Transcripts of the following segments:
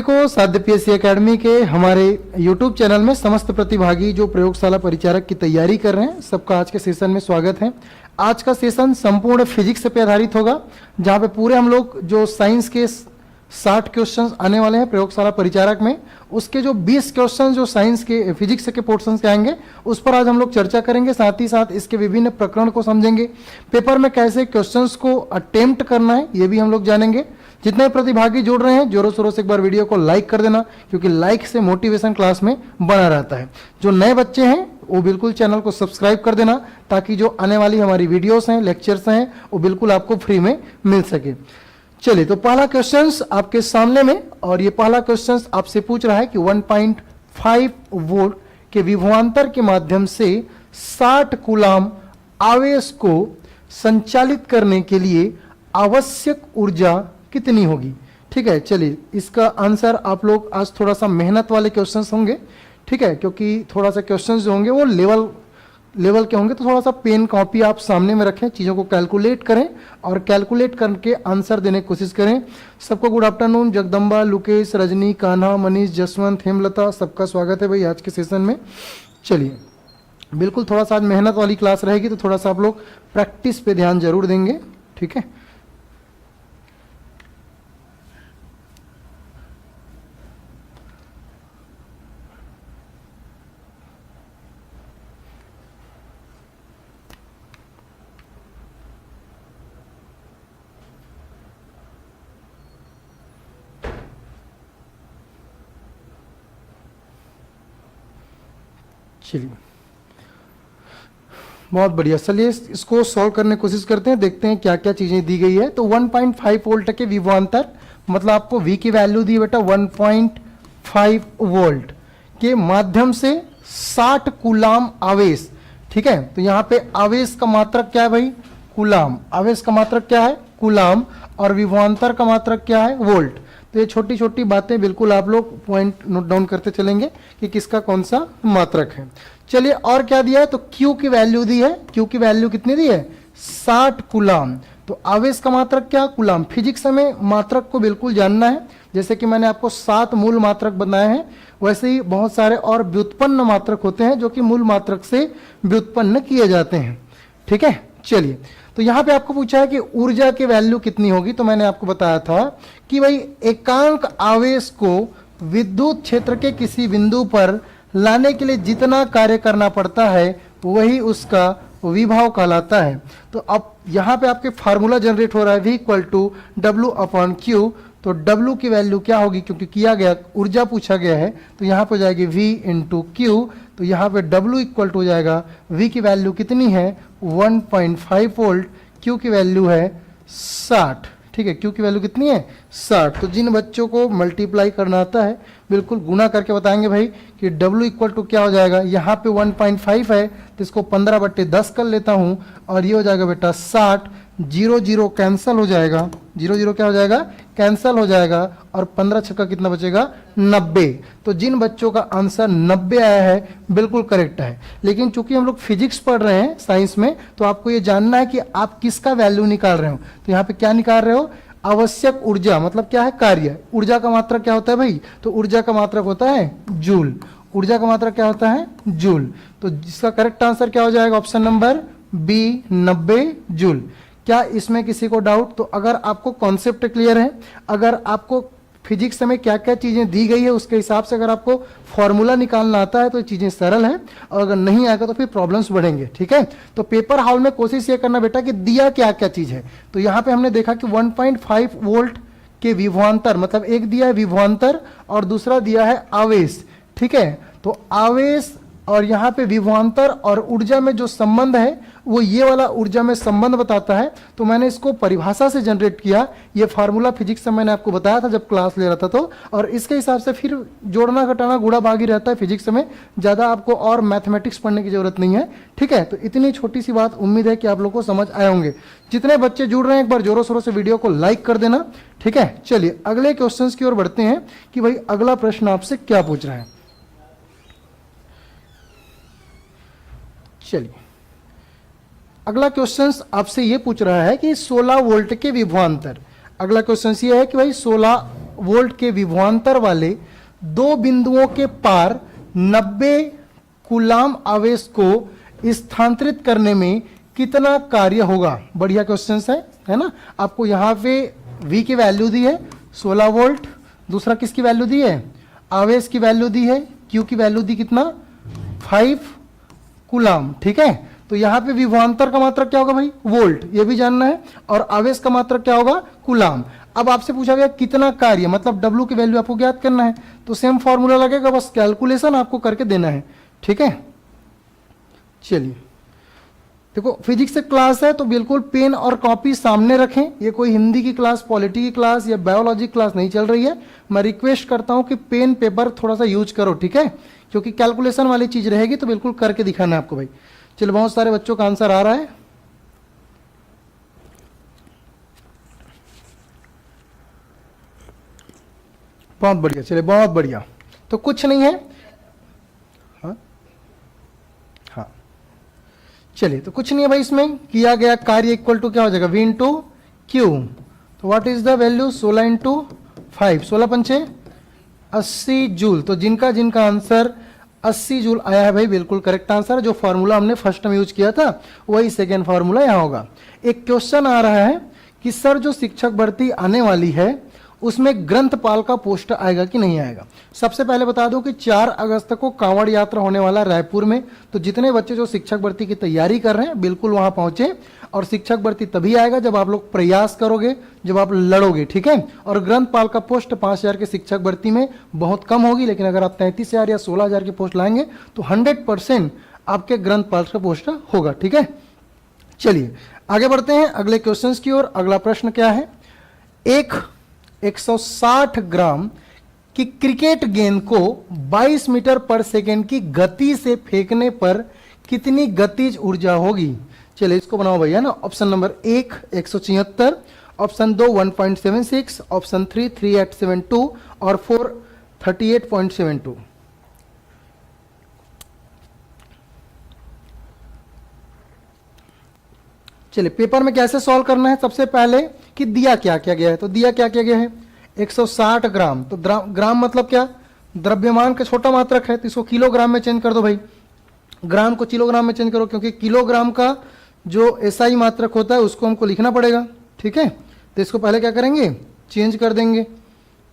सभी को साध्य पीएससी एकेडमी के हमारे YouTube चैनल में समस्त प्रतिभागी जो प्रयोगशाला परिचारक की तैयारी कर रहे हैं, सबका आज के सेशन में स्वागत है। आज का सेशन संपूर्ण फिजिक्स पे आधारित होगा, जहां पे पूरे हम लोग जो साइंस के 60 क्वेश्चंस आने वाले हैं प्रयोगशाला परिचारक में, उसके जो 20 क्वेश्चन जो साइंस के फिजिक्स के पोर्शन के आएंगे उस पर आज हम लोग चर्चा करेंगे। साथ ही साथ इसके विभिन्न प्रकरण को समझेंगे, पेपर में कैसे क्वेश्चंस को अटेम्प्ट करना है ये भी हम लोग जानेंगे। जितने प्रतिभागी जुड़ रहे हैं जोरों शोरों से एक बार वीडियो को लाइक कर देना, क्योंकि लाइक से मोटिवेशन क्लास में बना रहता है। जो नए बच्चे हैं वो बिल्कुल चैनल को सब्सक्राइब कर देना, ताकि जो आने वाली हमारी वीडियोस हैं, लेक्चर्स हैं, वो बिल्कुल आपको फ्री में मिल सके। चलिए, तो पहला क्वेश्चन आपके सामने में, और ये पहला क्वेश्चन आपसे पूछ रहा है कि 1.5 वोल्ट के विभवांतर के माध्यम से 60 कूलाम आवेश को संचालित करने के लिए आवश्यक ऊर्जा कितनी होगी। ठीक है, चलिए इसका आंसर आप लोग आज थोड़ा सा मेहनत वाले क्वेश्चंस होंगे, ठीक है, क्योंकि थोड़ा सा क्वेश्चंस जो होंगे वो लेवल के होंगे। तो थोड़ा सा पेन कॉपी आप सामने में रखें, चीज़ों को कैलकुलेट करें और कैलकुलेट करके आंसर देने की कोशिश करें। सबको गुड आफ्टरनून। जगदम्बा, लुकेश, रजनी, कान्हा, मनीष, जसवंत, हेमलता, सबका स्वागत है भाई आज के सेशन में। चलिए, बिल्कुल थोड़ा सा आज मेहनत वाली क्लास रहेगी, तो थोड़ा सा आप लोग प्रैक्टिस पे ध्यान जरूर देंगे, ठीक है। चलिए, बहुत बढ़िया। चलिए इसको सॉल्व करने की कोशिश करते हैं, देखते हैं क्या क्या चीजें दी गई है। तो 1.5 वोल्ट के विभवांतर, मतलब आपको V की वैल्यू दी बेटा 1.5 वोल्ट के माध्यम से 60 कूलाम आवेश, ठीक है। तो यहाँ पे आवेश का मात्रक क्या है भाई, कूलाम। आवेश का मात्रक क्या है, कूलाम, और विभवांतर का मात्रक क्या है, वोल्ट। तो ये छोटी छोटी बातें बिल्कुल आप लोग पॉइंट नोट डाउन करते चलेंगे कि किसका कौन सा मात्रक है। चलिए, और क्या दिया है, तो Q की वैल्यू दी है। Q की वैल्यू कितनी दी है, 60 कूलाम। तो आवेश का मात्रक क्या, कूलाम। फिजिक्स में मात्रक को बिल्कुल जानना है, जैसे कि मैंने आपको 7 मूल मात्रक बनाए हैं, वैसे ही बहुत सारे और व्युत्पन्न मात्रक होते हैं जो कि मूल मात्रक से व्युत्पन्न किए जाते हैं, ठीक है। चलिए, तो यहां पे आपको पूछा है कि ऊर्जा की वैल्यू कितनी होगी। तो मैंने आपको बताया था कि भाई एकांक आवेश को विद्युत क्षेत्र के किसी बिंदु पर लाने के लिए जितना कार्य करना पड़ता है वही उसका विभव कहलाता है। तो अब यहां पे आपके फार्मूला जनरेट हो रहा है, V = W/Q। तो W की वैल्यू क्या होगी, क्योंकि किया गया ऊर्जा पूछा गया है, तो यहाँ पे जाएगी V × Q। तो यहाँ पे W इक्वल टू हो जाएगा, V की वैल्यू कितनी है 1.5 वोल्ट, Q की वैल्यू है 60, ठीक है। Q की वैल्यू कितनी है 60। तो जिन बच्चों को मल्टीप्लाई करना आता है बिल्कुल गुना करके बताएंगे भाई कि W इक्वल टू क्या हो जाएगा। यहाँ पे 1.5 है तो इसको 15/10 कर लेता हूँ, और ये हो जाएगा बेटा 60। 0 0 कैंसल हो जाएगा, 0 0 क्या हो जाएगा, कैंसल हो जाएगा, और 15 छक्का कितना बचेगा 90। तो जिन बच्चों का आंसर 90 आया है बिल्कुल करेक्ट है। लेकिन चूंकि हम लोग फिजिक्स पढ़ रहे हैं साइंस में, तो आपको ये जानना है कि आप किसका वैल्यू निकाल रहे हो। तो यहाँ पे क्या निकाल रहे हो, आवश्यक ऊर्जा, मतलब क्या है, कार्य। ऊर्जा का मात्रक क्या होता है भाई, तो ऊर्जा का मात्रक होता है जूल। ऊर्जा का मात्रक क्या होता है, जूल। तो जिसका करेक्ट आंसर क्या हो जाएगा, ऑप्शन नंबर बी 90 जूल। क्या इसमें किसी को डाउट? तो अगर आपको कॉन्सेप्ट क्लियर है, अगर आपको फिजिक्स में क्या क्या चीजें दी गई है उसके हिसाब से अगर आपको फॉर्मूला निकालना आता है तो ये चीजें सरल है, और अगर नहीं आएगा तो फिर प्रॉब्लम्स बढ़ेंगे, ठीक है। तो पेपर हॉल में कोशिश ये करना बेटा कि दिया क्या क्या चीज है। तो यहाँ पे हमने देखा कि 1.5 वोल्ट के विभवांतर, मतलब एक दिया है विभवांतर और दूसरा दिया है आवेश, ठीक है। तो आवेश और यहाँ पे विभवांतर और ऊर्जा में जो संबंध है वो ये वाला ऊर्जा में संबंध बताता है। तो मैंने इसको परिभाषा से जनरेट किया, ये फार्मूला फिजिक्स से मैंने आपको बताया था जब क्लास ले रहा था, तो और इसके हिसाब से फिर जोड़ना घटाना गुणा भागी रहता है फिजिक्स में, ज़्यादा आपको और मैथमेटिक्स पढ़ने की जरूरत नहीं है, ठीक है। तो इतनी छोटी सी बात उम्मीद है कि आप लोग को समझ आए होंगे। जितने बच्चे जुड़ रहे हैं एक बार जोरों शोरों से वीडियो को लाइक कर देना, ठीक है। चलिए अगले क्वेश्चन की ओर बढ़ते हैं कि भाई अगला प्रश्न आपसे क्या पूछ रहा है। चलिए, अगला क्वेश्चन आपसे ये पूछ रहा है कि 16 वोल्ट के विभवांतर। अगला क्वेश्चन ये है कि भाई 16 वोल्ट के विभवांतर वाले दो बिंदुओं के पार 90 कूलाम आवेश को स्थानांतरित करने में कितना कार्य होगा। बढ़िया क्वेश्चन है ना। आपको यहां पे V की वैल्यू दी है 16 वोल्ट, दूसरा किसकी वैल्यू दी है, आवेश की वैल्यू दी है, Q की वैल्यू दी कितना 5 कूलाम। ठीक है, तो यहां पे विभवांतर का मात्रक क्या होगा भाई, वोल्ट, ये भी जानना है, और आवेश का मात्रक क्या होगा, कूलाम। अब आपसे पूछा गया कितना कार्य, मतलब W की वैल्यू आपको ज्ञात करना है, तो सेम फॉर्मूला लगेगा, बस कैलकुलेशन आपको करके देना है। ठीक है, चलिए देखो फिजिक्स से क्लास है तो बिल्कुल पेन और कॉपी सामने रखें। ये कोई हिंदी की क्लास, पॉलिटी की क्लास या बायोलॉजी क्लास नहीं चल रही है। मैं रिक्वेस्ट करता हूं कि पेन पेपर थोड़ा सा यूज करो, ठीक है, क्योंकि कैलकुलेशन वाली चीज रहेगी तो बिल्कुल करके दिखाना है आपको भाई। चलो, बहुत सारे बच्चों का आंसर आ रहा है। बहुत बढ़िया, चलिए बहुत बढ़िया। तो कुछ नहीं है, चलिए तो कुछ नहीं है भाई, इसमें किया गया कार्य इक्वल टू क्या हो जाएगा, V इंटू क्यू। तो what is the value, 16 into 5, 16 पंचे 80 जूल। तो जिनका जिनका आंसर 80 जूल आया है भाई, बिल्कुल करेक्ट आंसर। जो फॉर्मूला हमने फर्स्ट में यूज किया था वही सेकेंड फॉर्मूला यहाँ होगा। एक क्वेश्चन आ रहा है कि सर जो शिक्षक भर्ती आने वाली है उसमें ग्रंथपाल का पोस्ट आएगा कि नहीं आएगा। सबसे पहले बता दूं कि 4 अगस्त को कांवड़ यात्रा होने वाला रायपुर में, तो जितने बच्चे जो शिक्षक भर्ती की तैयारी कर रहे हैं बिल्कुल वहां पहुंचे। और शिक्षक भर्ती तभी आएगा जब आप लोग प्रयास करोगे, जब आप लड़ोगे, ठीक है। और ग्रंथपाल का पोस्ट 5000 के शिक्षक भर्ती में बहुत कम होगी, लेकिन अगर आप 33,000 या 16,000 की पोस्ट लाएंगे तो 100% आपके ग्रंथपाल का पोस्ट होगा, ठीक है। चलिए आगे बढ़ते हैं अगले क्वेश्चन की ओर। अगला प्रश्न क्या है, 160 ग्राम की क्रिकेट गेंद को 22 मीटर पर सेकेंड की गति से फेंकने पर कितनी गतिज ऊर्जा होगी। चलिए इसको बनाओ भैया ना। ऑप्शन नंबर 1 176, ऑप्शन 2 1.76, ऑप्शन 3 3872 और 4 38.72। चलिए पेपर में कैसे सॉल्व करना है, सबसे पहले कि दिया क्या क्या गया है। तो दिया क्या क्या गया है, 160 ग्राम। तो ग्राम मतलब क्या, द्रव्यमान का छोटा मात्रक है, तो इसको किलोग्राम में चेंज कर दो भाई। ग्राम को किलोग्राम में चेंज करो, क्योंकि किलोग्राम का जो एसआई मात्रक होता है उसको हमको लिखना पड़ेगा, ठीक है। तो इसको पहले क्या करेंगे, चेंज कर देंगे।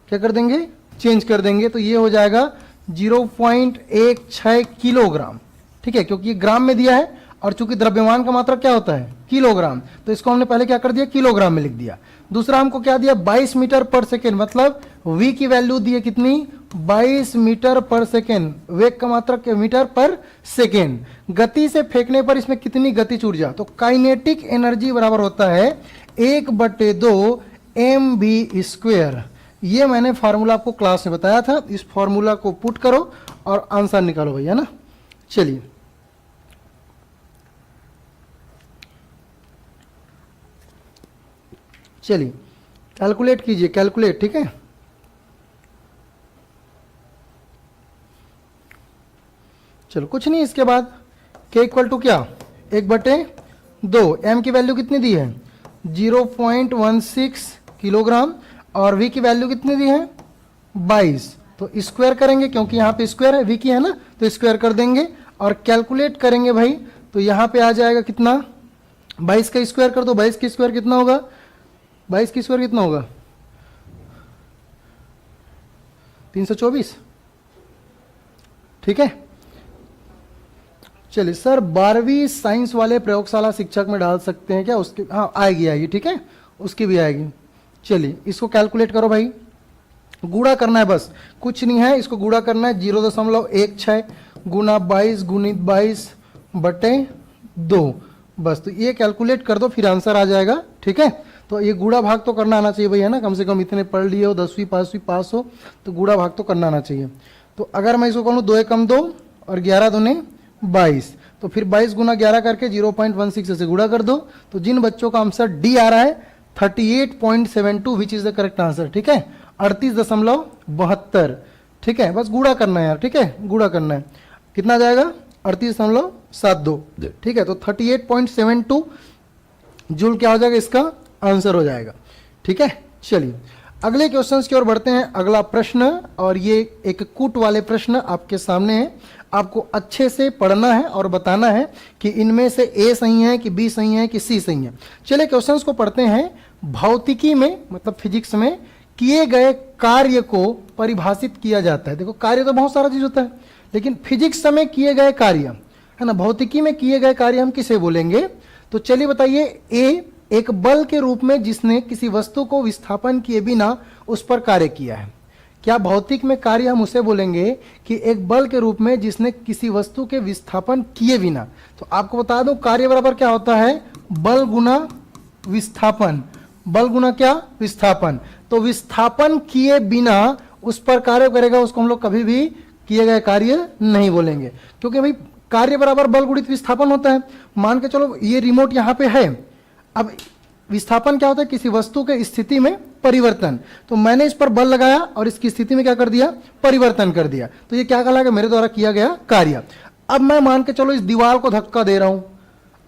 क्या कर देंगे, चेंज कर देंगे। तो ये हो जाएगा 0.16 किलोग्राम, ठीक है, क्योंकि ये ग्राम में दिया है और चूंकि द्रव्यमान का मात्रक क्या होता है, किलोग्राम, तो इसको हमने पहले क्या कर दिया, किलोग्राम में लिख दिया। दूसरा हमको क्या दिया, 22 मीटर पर सेकेंड, मतलब v की वैल्यू दी है कितनी, 22 मीटर पर सेकेंड। वेग का मात्रक मीटर पर सेकेंड। गति से फेंकने पर इसमें कितनी गतिज ऊर्जा, तो काइनेटिक एनर्जी बराबर होता है 1/2 mv²। ये मैंने फार्मूला आपको क्लास में बताया था। इस फार्मूला को पुट करो और आंसर निकालो भैया ना। चलिए चलिए कैलकुलेट कीजिए, कैलकुलेट, ठीक है। चलो कुछ नहीं, इसके बाद k इक्वल टू क्या, 1/2। m की वैल्यू कितनी दी है, 0.16 किलोग्राम, और v की वैल्यू कितनी दी है, 22। तो स्क्वायर करेंगे, क्योंकि यहाँ पे स्क्वायर है, v की है ना, तो स्क्वायर कर देंगे और कैलकुलेट करेंगे भाई। तो यहाँ पे आ जाएगा कितना, 22 का स्क्वायर कर दो। 22 का स्क्वायर कितना होगा, 22 की स्क्वायर कितना होगा, 324, ठीक है। चलिए सर 12वीं साइंस वाले प्रयोगशाला शिक्षक में डाल सकते हैं क्या, उसकी, हाँ आएगी आएगी, ठीक है, उसकी भी आएगी। चलिए इसको कैलकुलेट करो भाई, गुणा करना है बस, कुछ नहीं है। इसको गुणा करना है, 0.16 गुना 22 गुणित 22/2, बस। तो ये कैलकुलेट कर दो, फिर आंसर आ जाएगा, ठीक है। तो ये गुणा भाग तो करना आना चाहिए भैया ना, कम से कम इतने पढ़ लिए हो, 10वीं पास हो, तो गुणा भाग तो करना आना चाहिए। तो अगर मैं इसको कहूँ 2 एकम 2 और 11 दूने 22, तो फिर 22 गुना 11 करके 0.16 से गुणा कर दो। तो जिन बच्चों का आंसर डी आ रहा है 38.72 विच इज द करेक्ट आंसर, ठीक है, 38.72, ठीक है। बस गुणा करना है यार, ठीक है, गुणा करना है। कितना जाएगा, 38.72, ठीक है। तो 38.72 जूल क्या हो जाएगा, इसका आंसर हो जाएगा, ठीक है। चलिए अगले क्वेश्चन की ओर बढ़ते हैं। अगला प्रश्न, और ये एक कूट वाले प्रश्न आपके सामने है। आपको अच्छे से पढ़ना है और बताना है कि इनमें से ए सही है कि बी सही है कि सी सही है। चलिए क्वेश्चंस को पढ़ते हैं। भौतिकी में मतलब फिजिक्स में किए गए कार्य को परिभाषित किया जाता है। देखो कार्य तो बहुत सारा चीज होता है, लेकिन फिजिक्स में किए गए कार्य है ना, भौतिकी में किए गए कार्य हम किसे बोलेंगे? तो चलिए बताइए। ए, एक बल के रूप में जिसने किसी वस्तु को विस्थापन किए बिना उस पर कार्य किया है। क्या भौतिक में कार्य हम उसे बोलेंगे कि एक बल के रूप में जिसने किसी वस्तु के विस्थापन किए बिना। तो आपको बता दूं कार्य बराबर क्या होता है? बल गुना विस्थापन। बल गुना क्या? विस्थापन। तो विस्थापन किए बिना उस पर कार्य करेगा, उसको हम लोग कभी भी किए गए कार्य नहीं बोलेंगे, क्योंकि भाई कार्य बराबर बल गुणित विस्थापन होता है। मान के चलो ये रिमोट यहां पे है। अब विस्थापन क्या होता है? किसी वस्तु के स्थिति में परिवर्तन। तो मैंने इस पर बल लगाया और इसकी स्थिति में क्या कर दिया? परिवर्तन कर दिया। तो ये क्या कहलाएगा? मेरे द्वारा किया गया कार्य। अब मैं मान के चलो इस दीवार को धक्का दे रहा हूं,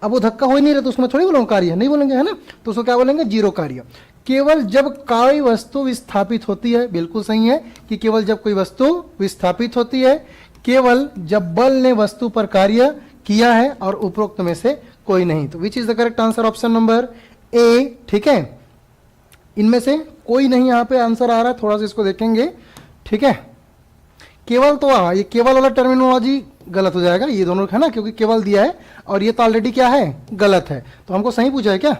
अब वो धक्का हो ही नहीं रहा, तो उसमें थोड़ी बोलूंगा कार्य, नहीं बोलेंगे, है ना। तो उसको क्या बोलेंगे? जीरो कार्य। केवल जब कोई वस्तु विस्थापित होती है, बिल्कुल सही है कि केवल जब कोई वस्तु विस्थापित होती है, केवल जब बल ने वस्तु पर कार्य किया है और उपरोक्त में से कोई नहीं। तो which is the correct answer? Option number ए। ठीक है, इनमें से कोई नहीं यहां पे आंसर आ रहा है। थोड़ा सा इसको देखेंगे। ठीक है, केवल तो ये केवल वाला टर्मिनोलॉजी गलत हो जाएगा, ये दोनों है ना, क्योंकि केवल दिया है और ये तो ऑलरेडी क्या है? गलत है। तो हमको सही पूछा है क्या?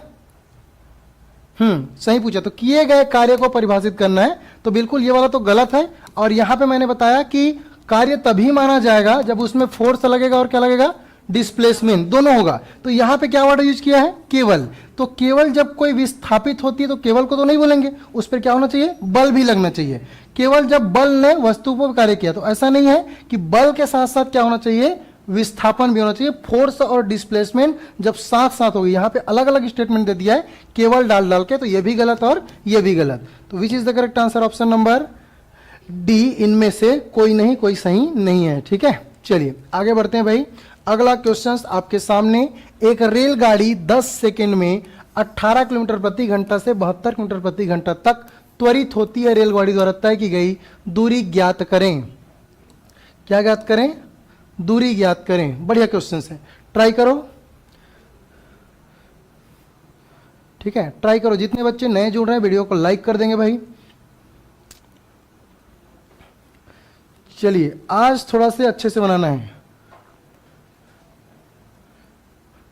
सही पूछा। तो किए गए कार्य को परिभाषित करना है, तो बिल्कुल ये वाला तो गलत है। और यहां पे मैंने बताया कि कार्य तभी माना जाएगा जब उसमें फोर्स लगेगा और क्या लगेगा? डिस्प्लेसमेंट, दोनों होगा। तो यहां पे क्या वर्ड यूज किया है? केवल। तो केवल जब कोई विस्थापित होती है तो केवल को तो नहीं बोलेंगे, उस पर क्या होना चाहिए? बल भी लगना चाहिए। केवल जब बल ने वस्तु पर कार्य किया, तो ऐसा नहीं है कि बल के साथ साथ क्या होना चाहिए? विस्थापन भी होना चाहिए। फोर्स और डिस्प्लेसमेंट जब साथ साथ होगी, यहां पे अलग अलग स्टेटमेंट दे दिया है केवल डाल डाल के, तो ये भी गलत और ये भी गलत। तो which is the correct answer? Option number D. इनमें से कोई नहीं, कोई सही नहीं है। ठीक है, चलिए आगे बढ़ते हैं भाई। अगला क्वेश्चन आपके सामने। एक रेलगाड़ी 10 सेकंड में 18 किलोमीटर प्रति घंटा से 72 किलोमीटर प्रति घंटा तक त्वरित होती है। रेलगाड़ी द्वारा तय की गई दूरी ज्ञात करें। क्या ज्ञात करें? दूरी ज्ञात करें। बढ़िया क्वेश्चन है, ट्राई करो। ठीक है, ट्राई करो। जितने बच्चे नए जुड़ रहे हैं वीडियो को लाइक कर देंगे भाई। चलिए आज थोड़ा से अच्छे से बनाना है।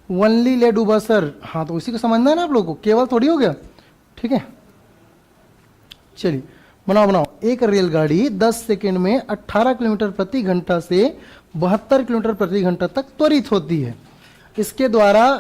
वनली ले डूबा सर, हाँ तो उसी को समझना है ना आप लोगों को, केवल थोड़ी हो गया। ठीक है, चलिए बनाओ बनाओ। एक रेलगाड़ी 10 सेकंड में 18 किलोमीटर प्रति घंटा से 72 किलोमीटर प्रति घंटा तक त्वरित होती है। इसके द्वारा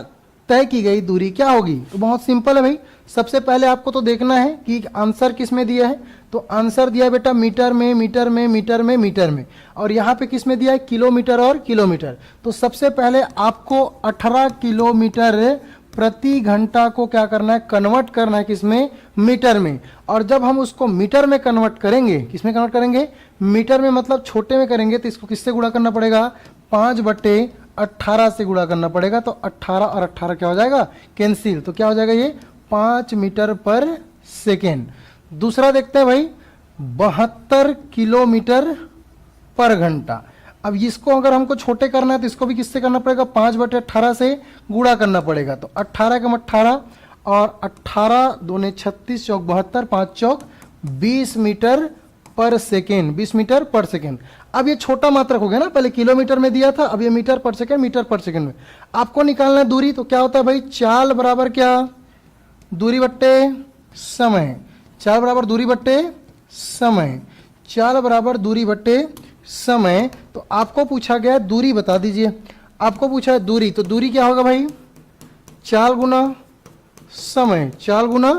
तय की गई दूरी क्या होगी? तो बहुत सिंपल है भाई। सबसे पहले आपको तो देखना है कि आंसर किस में दिया है। तो आंसर दिया है बेटा मीटर में, मीटर में, मीटर में, मीटर में, और यहाँ पे किस में दिया है? किलोमीटर और किलोमीटर। तो सबसे पहले आपको 18 किलोमीटर प्रति घंटा को क्या करना है? कन्वर्ट करना है किसमें? मीटर में। और जब हम उसको मीटर में कन्वर्ट करेंगे, किसमें कन्वर्ट करेंगे? मीटर में, मतलब छोटे में करेंगे, तो इसको किससे गुणा करना पड़ेगा? 5/18 से गुणा करना पड़ेगा। तो 18 और 18 क्या हो जाएगा? कैंसिल। तो क्या हो जाएगा? ये 5 मीटर पर सेकेंड। दूसरा देखते हैं भाई, 72 किलोमीटर पर घंटा। अब इसको अगर हमको छोटे करना है तो इसको भी किससे करना पड़ेगा? 5/18 से गुणा करना पड़ेगा। तो 18 का 18 और 18 दूने 36 चौक 72, 5 चौक 20 मीटर पर सेकेंड। 20 मीटर पर सेकेंड। अब ये छोटा मात्रक हो गया ना, पहले किलोमीटर में दिया था, अब ये मीटर पर सेकेंड, मीटर पर सेकेंड में। आपको निकालना है दूरी। तो क्या होता है भाई? चाल बराबर क्या? दूरी बट्टे समय। चाल बराबर दूरी बट्टे समय। चाल बराबर दूरी बट्टे समय। तो आपको पूछा गया दूरी बता दीजिए। आपको पूछा है दूरी, तो दूरी क्या होगा भाई? चाल गुना समय, चाल गुना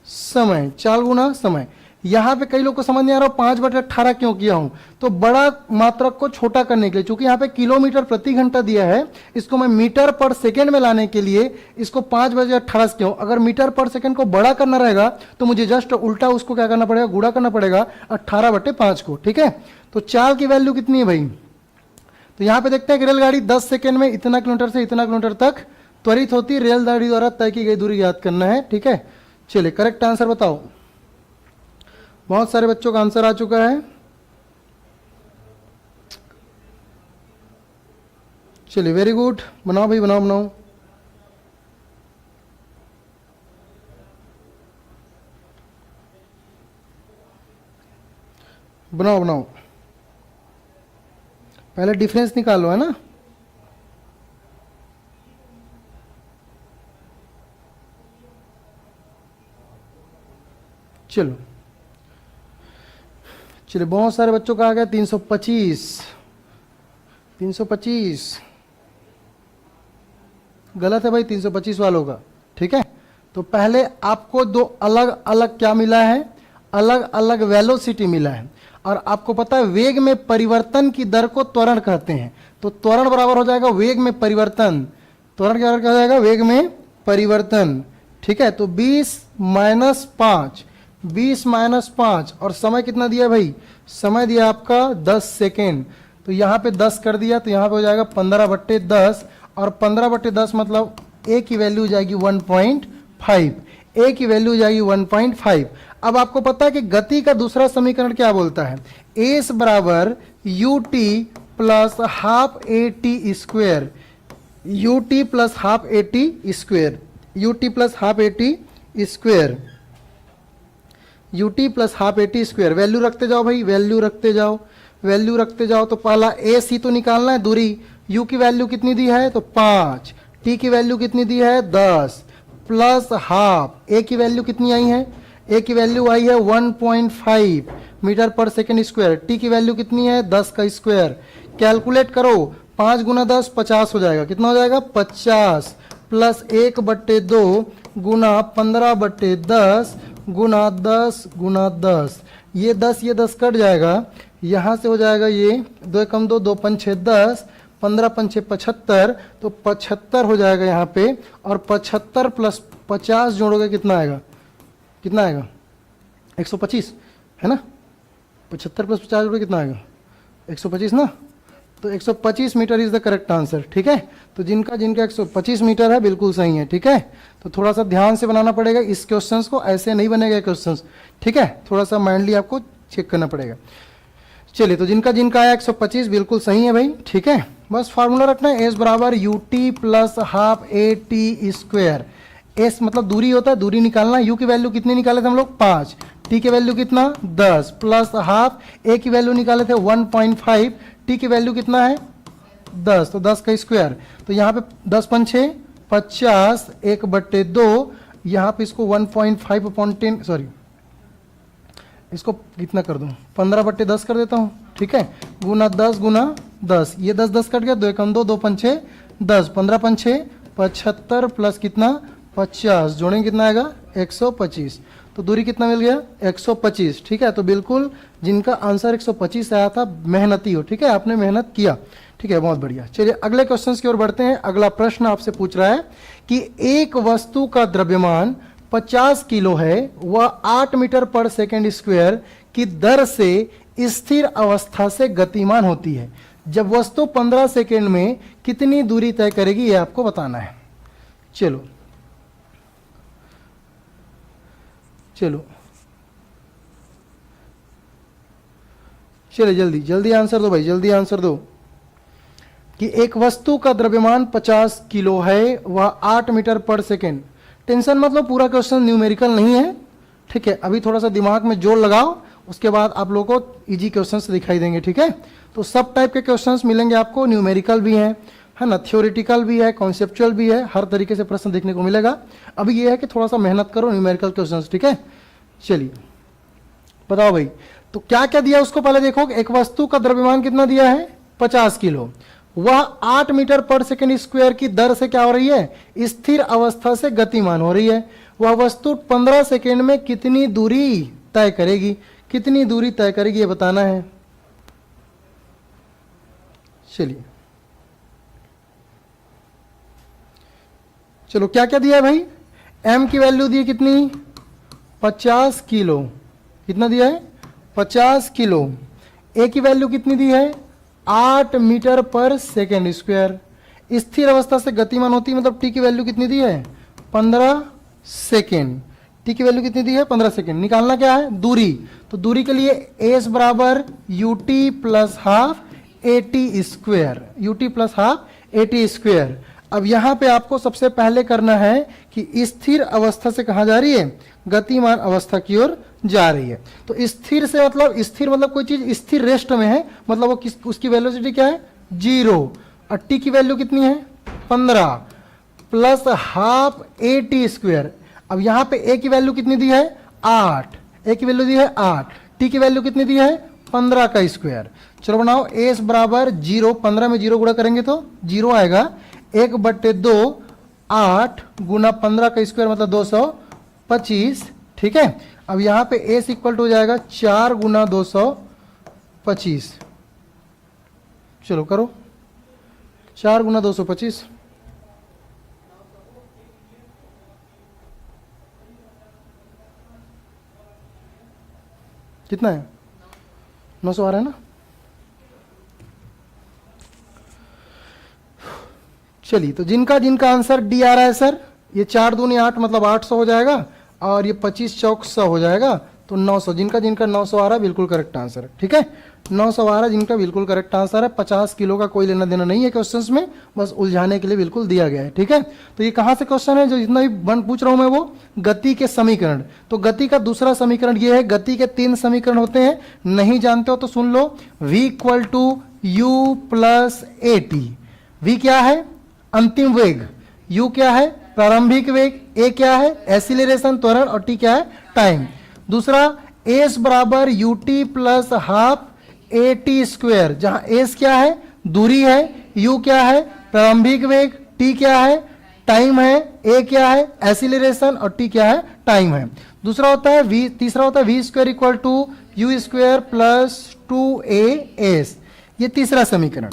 समय, चाल गुना समय। यहां पे कई लोग को समझ नहीं आ रहा 5/18 क्यों किया हूं। तो बड़ा मात्रक को छोटा करने के लिए, क्योंकि यहाँ पे किलोमीटर प्रति घंटा दिया है, इसको मैं मीटर पर सेकेंड में लाने के लिए इसको 5/18 क्यों। अगर मीटर पर सेकेंड को बड़ा करना रहेगा तो मुझे जस्ट उल्टा उसको क्या करना पड़ेगा? गुणा करना पड़ेगा 18/5 को। ठीक है, तो चाल की वैल्यू कितनी है भाई? तो यहां पे देखते हैं कि रेलगाड़ी 10 सेकेंड में इतना किलोमीटर से इतना किलोमीटर तक त्वरित होती है। रेलगाड़ी द्वारा तय की गई दूरी याद करना है। ठीक है, चलिए करेक्ट आंसर बताओ। बहुत सारे बच्चों का आंसर आ चुका है। चलिए वेरी गुड, बनाओ भाई बनाओ बनाओ। बनाओ बनाओ, पहले डिफरेंस निकालो, है ना। चलो चलिए, बहुत सारे बच्चों का आ गया 325। 325 गलत है भाई, 325 वालों का। ठीक है, तो पहले आपको दो अलग अलग क्या मिला है, अलग अलग वेलोसिटी मिला है। और आपको पता है वेग में परिवर्तन की दर को त्वरण कहते हैं। तो त्वरण बराबर हो जाएगा वेग में परिवर्तन। त्वरण क्या हो जाएगा, वेग में परिवर्तन। ठीक है, तो 20 माइनस 5, 20 माइनस 5, और समय कितना दिया भाई, समय दिया आपका 10 सेकेंड। तो यहाँ पे 10 कर दिया, तो यहाँ पे हो जाएगा 15/10, और 15/10 मतलब ए की वैल्यू हो जाएगी 1.5। ए की वैल्यू हो जाएगी 1.5। अब आपको पता है कि गति का दूसरा समीकरण क्या बोलता है, एस बराबर U T plus half A T square, U T plus half A T square, U T plus half A T square, U T plus half A T square. Value रखते जाओ भाई, वैल्यू रखते जाओ, value रखते जाओ। तो पहला S ही तो निकालना है, दूरी। यू की वैल्यू कितनी दी है, तो 5। टी की वैल्यू कितनी दी है, 10 प्लस हाफ। ए की वैल्यू कितनी आई है, ए की वैल्यू आई है 1.5 मीटर पर सेकेंड स्क्वायर। टी की वैल्यू कितनी है, 10 का स्क्वायर। कैलकुलेट करो, 5 गुना 10 50 हो जाएगा। कितना हो जाएगा, 50 प्लस 1/2 गुना 15/10 गुना 10 गुना 10। ये 10 कट जाएगा, यहाँ से हो जाएगा ये 2 कम 2, 2 5 6 10, 15 5 6 75, तो 75 हो जाएगा यहाँ पे। और 75 प्लस 50 जोड़ोगे कितना आएगा, कितना आएगा, 125 है ना। 75 प्लस 50 जोड़ोगे कितना आएगा, 125 ना। तो 125 metre is the correct answer. ठीक है, तो जिनका जिनका 125 मीटर है बिल्कुल सही है। ठीक है, तो थोड़ा सा ध्यान से बनाना पड़ेगा इस क्वेश्चंस को, ऐसे नहीं बनेगा क्वेश्चंस। ठीक है, थोड़ा सा माइंडली आपको चेक करना पड़ेगा। चलिए, तो जिनका जिनका आया 125 बिल्कुल सही है भाई। ठीक है, बस फार्मूला रखना है, एस बराबर U T plus half A T square. S मतलब दूरी होता है, दूरी निकालना। यू की वैल्यू कितनी निकाले थे हम लोग, 5। टी की वैल्यू कितना, 10 प्लस हाफ। ए की वैल्यू निकाले थे 1.5। टी की वैल्यू कितना है, 10, तो 10 का स्क्वायर। तो यहाँ पे 10 5 6 50, 1/2। यहाँ पे इसको 1.5/10, सॉरी इसको कितना कर दूं, 15/10 कर देता हूँ। ठीक है, गुना 10 गुना 10, ये 10 कट गया, 2 कम 2, 2 5 6 10, 15 5 6 75 प्लस कितना 50, जोड़ेंगे कितना आएगा, 125। तो दूरी कितना मिल गया, 125। ठीक है, तो बिल्कुल जिनका आंसर 125 आया था मेहनती हो। ठीक है, आपने मेहनत किया। ठीक है, बहुत बढ़िया। चलिए अगले क्वेश्चन की ओर बढ़ते हैं। अगला प्रश्न आपसे पूछ रहा है कि एक वस्तु का द्रव्यमान 50 किलो है, वह 8 मीटर पर सेकेंड स्क्वायर की दर से स्थिर अवस्था से गतिमान होती है। जब वस्तु 15 सेकेंड में कितनी दूरी तय करेगी, ये आपको बताना है। चलो चलो चलिए, जल्दी जल्दी आंसर दो भाई, जल्दी आंसर दो। कि एक वस्तु का द्रव्यमान 50 किलो है, वह 8 मीटर पर सेकेंड। टेंशन मतलब पूरा क्वेश्चन न्यूमेरिकल नहीं है। ठीक है, अभी थोड़ा सा दिमाग में जोर लगाओ, उसके बाद आप लोगों को इजी क्वेश्चंस दिखाई देंगे। ठीक है, तो सब टाइप के क्वेश्चंस मिलेंगे आपको, न्यूमेरिकल भी है ना, थ्योरेटिकल भी है, कॉन्सेप्चुअल भी है, हर तरीके से प्रश्न देखने को मिलेगा। अभी ये है कि थोड़ा सा मेहनत करो न्यूमेरिकल क्वेश्चंस। ठीक है, चलिए बताओ भाई, तो क्या क्या दिया उसको पहले देखो। एक वस्तु का द्रव्यमान कितना दिया है, 50 किलो, वह 8 मीटर पर सेकेंड स्क्वायर की दर से क्या हो रही है, स्थिर अवस्था से गतिमान हो रही है। वह वस्तु 15 सेकेंड में कितनी दूरी तय करेगी, कितनी दूरी तय करेगी ये बताना है। चलिए चलो, क्या क्या दिया है भाई, एम की वैल्यू दी है कितनी, 50 किलो। कितना दिया है, 50 किलो। ए की वैल्यू कितनी दी है, 8 मीटर पर सेकेंड स्क्वायर। स्थिर अवस्था से गतिमान होती है, मतलब टी की वैल्यू कितनी दी है, 15 सेकेंड। टी की वैल्यू कितनी दी है 15 सेकेंड। निकालना क्या है दूरी, तो दूरी के लिए एस बराबर U T plus half A T square, U T plus half A T square. अब यहां पे आपको सबसे पहले करना है कि स्थिर अवस्था से कहां जा रही है, गतिमान अवस्था की ओर जा रही है। तो स्थिर से मतलब, स्थिर मतलब कोई चीज स्थिर रेस्ट में है, मतलब वो उसकी वेलोसिटी क्या है 0, और टी की वैल्यू कितनी है 15 plus half A T square. अब यहां पे ए की वैल्यू कितनी दी है 8, ए की वैल्यू दी है 8, टी की वैल्यू कितनी दी है 15 का स्क्वायर। चलो बनाओ एस बराबर 0, 15 में 0 गुणा करेंगे तो 0 आएगा, 1/2 8 गुना 15 का स्क्वायर मतलब 225, ठीक है। अब यहां पे एस इक्वल टू हो जाएगा 4 गुना 225, चलो करो 4 गुना 225, कितना है 900 आ रहा है ना। चलिए तो जिनका जिनका आंसर डी आ रहा है सर, ये 4 दूनी 8 मतलब 800 हो जाएगा, और ये 25 चौक 100 हो जाएगा, तो 900। जिनका जिनका 900 आ रहा है बिल्कुल करेक्ट आंसर है, ठीक है। 900 आ रहा है जिनका बिल्कुल करेक्ट आंसर है। 50 किलो का कोई लेना देना नहीं है क्वेश्चंस में, बस उलझाने के लिए बिल्कुल दिया गया है, ठीक है। तो ये कहां से क्वेश्चन है, जो जितना भी वन पूछ रहा हूं मैं वो गति के समीकरण। तो गति का दूसरा समीकरण ये है, गति के 3 समीकरण होते हैं, नहीं जानते हो तो सुन लो। v equal to u plus a t. V क्या है अंतिम वेग, u क्या है प्रारंभिक वेग, a क्या है एक्सीलरेशन त्वरण, और t क्या है टाइम। दूसरा s बराबर U T plus half A T square, जहां s क्या है दूरी है, u क्या है प्रारंभिक वेग, t क्या है टाइम है, a क्या है एक्सीलरेशन, और t क्या है टाइम है। दूसरा होता है v, तीसरा होता है v square equal to u square plus 2as, ये तीसरा समीकरण।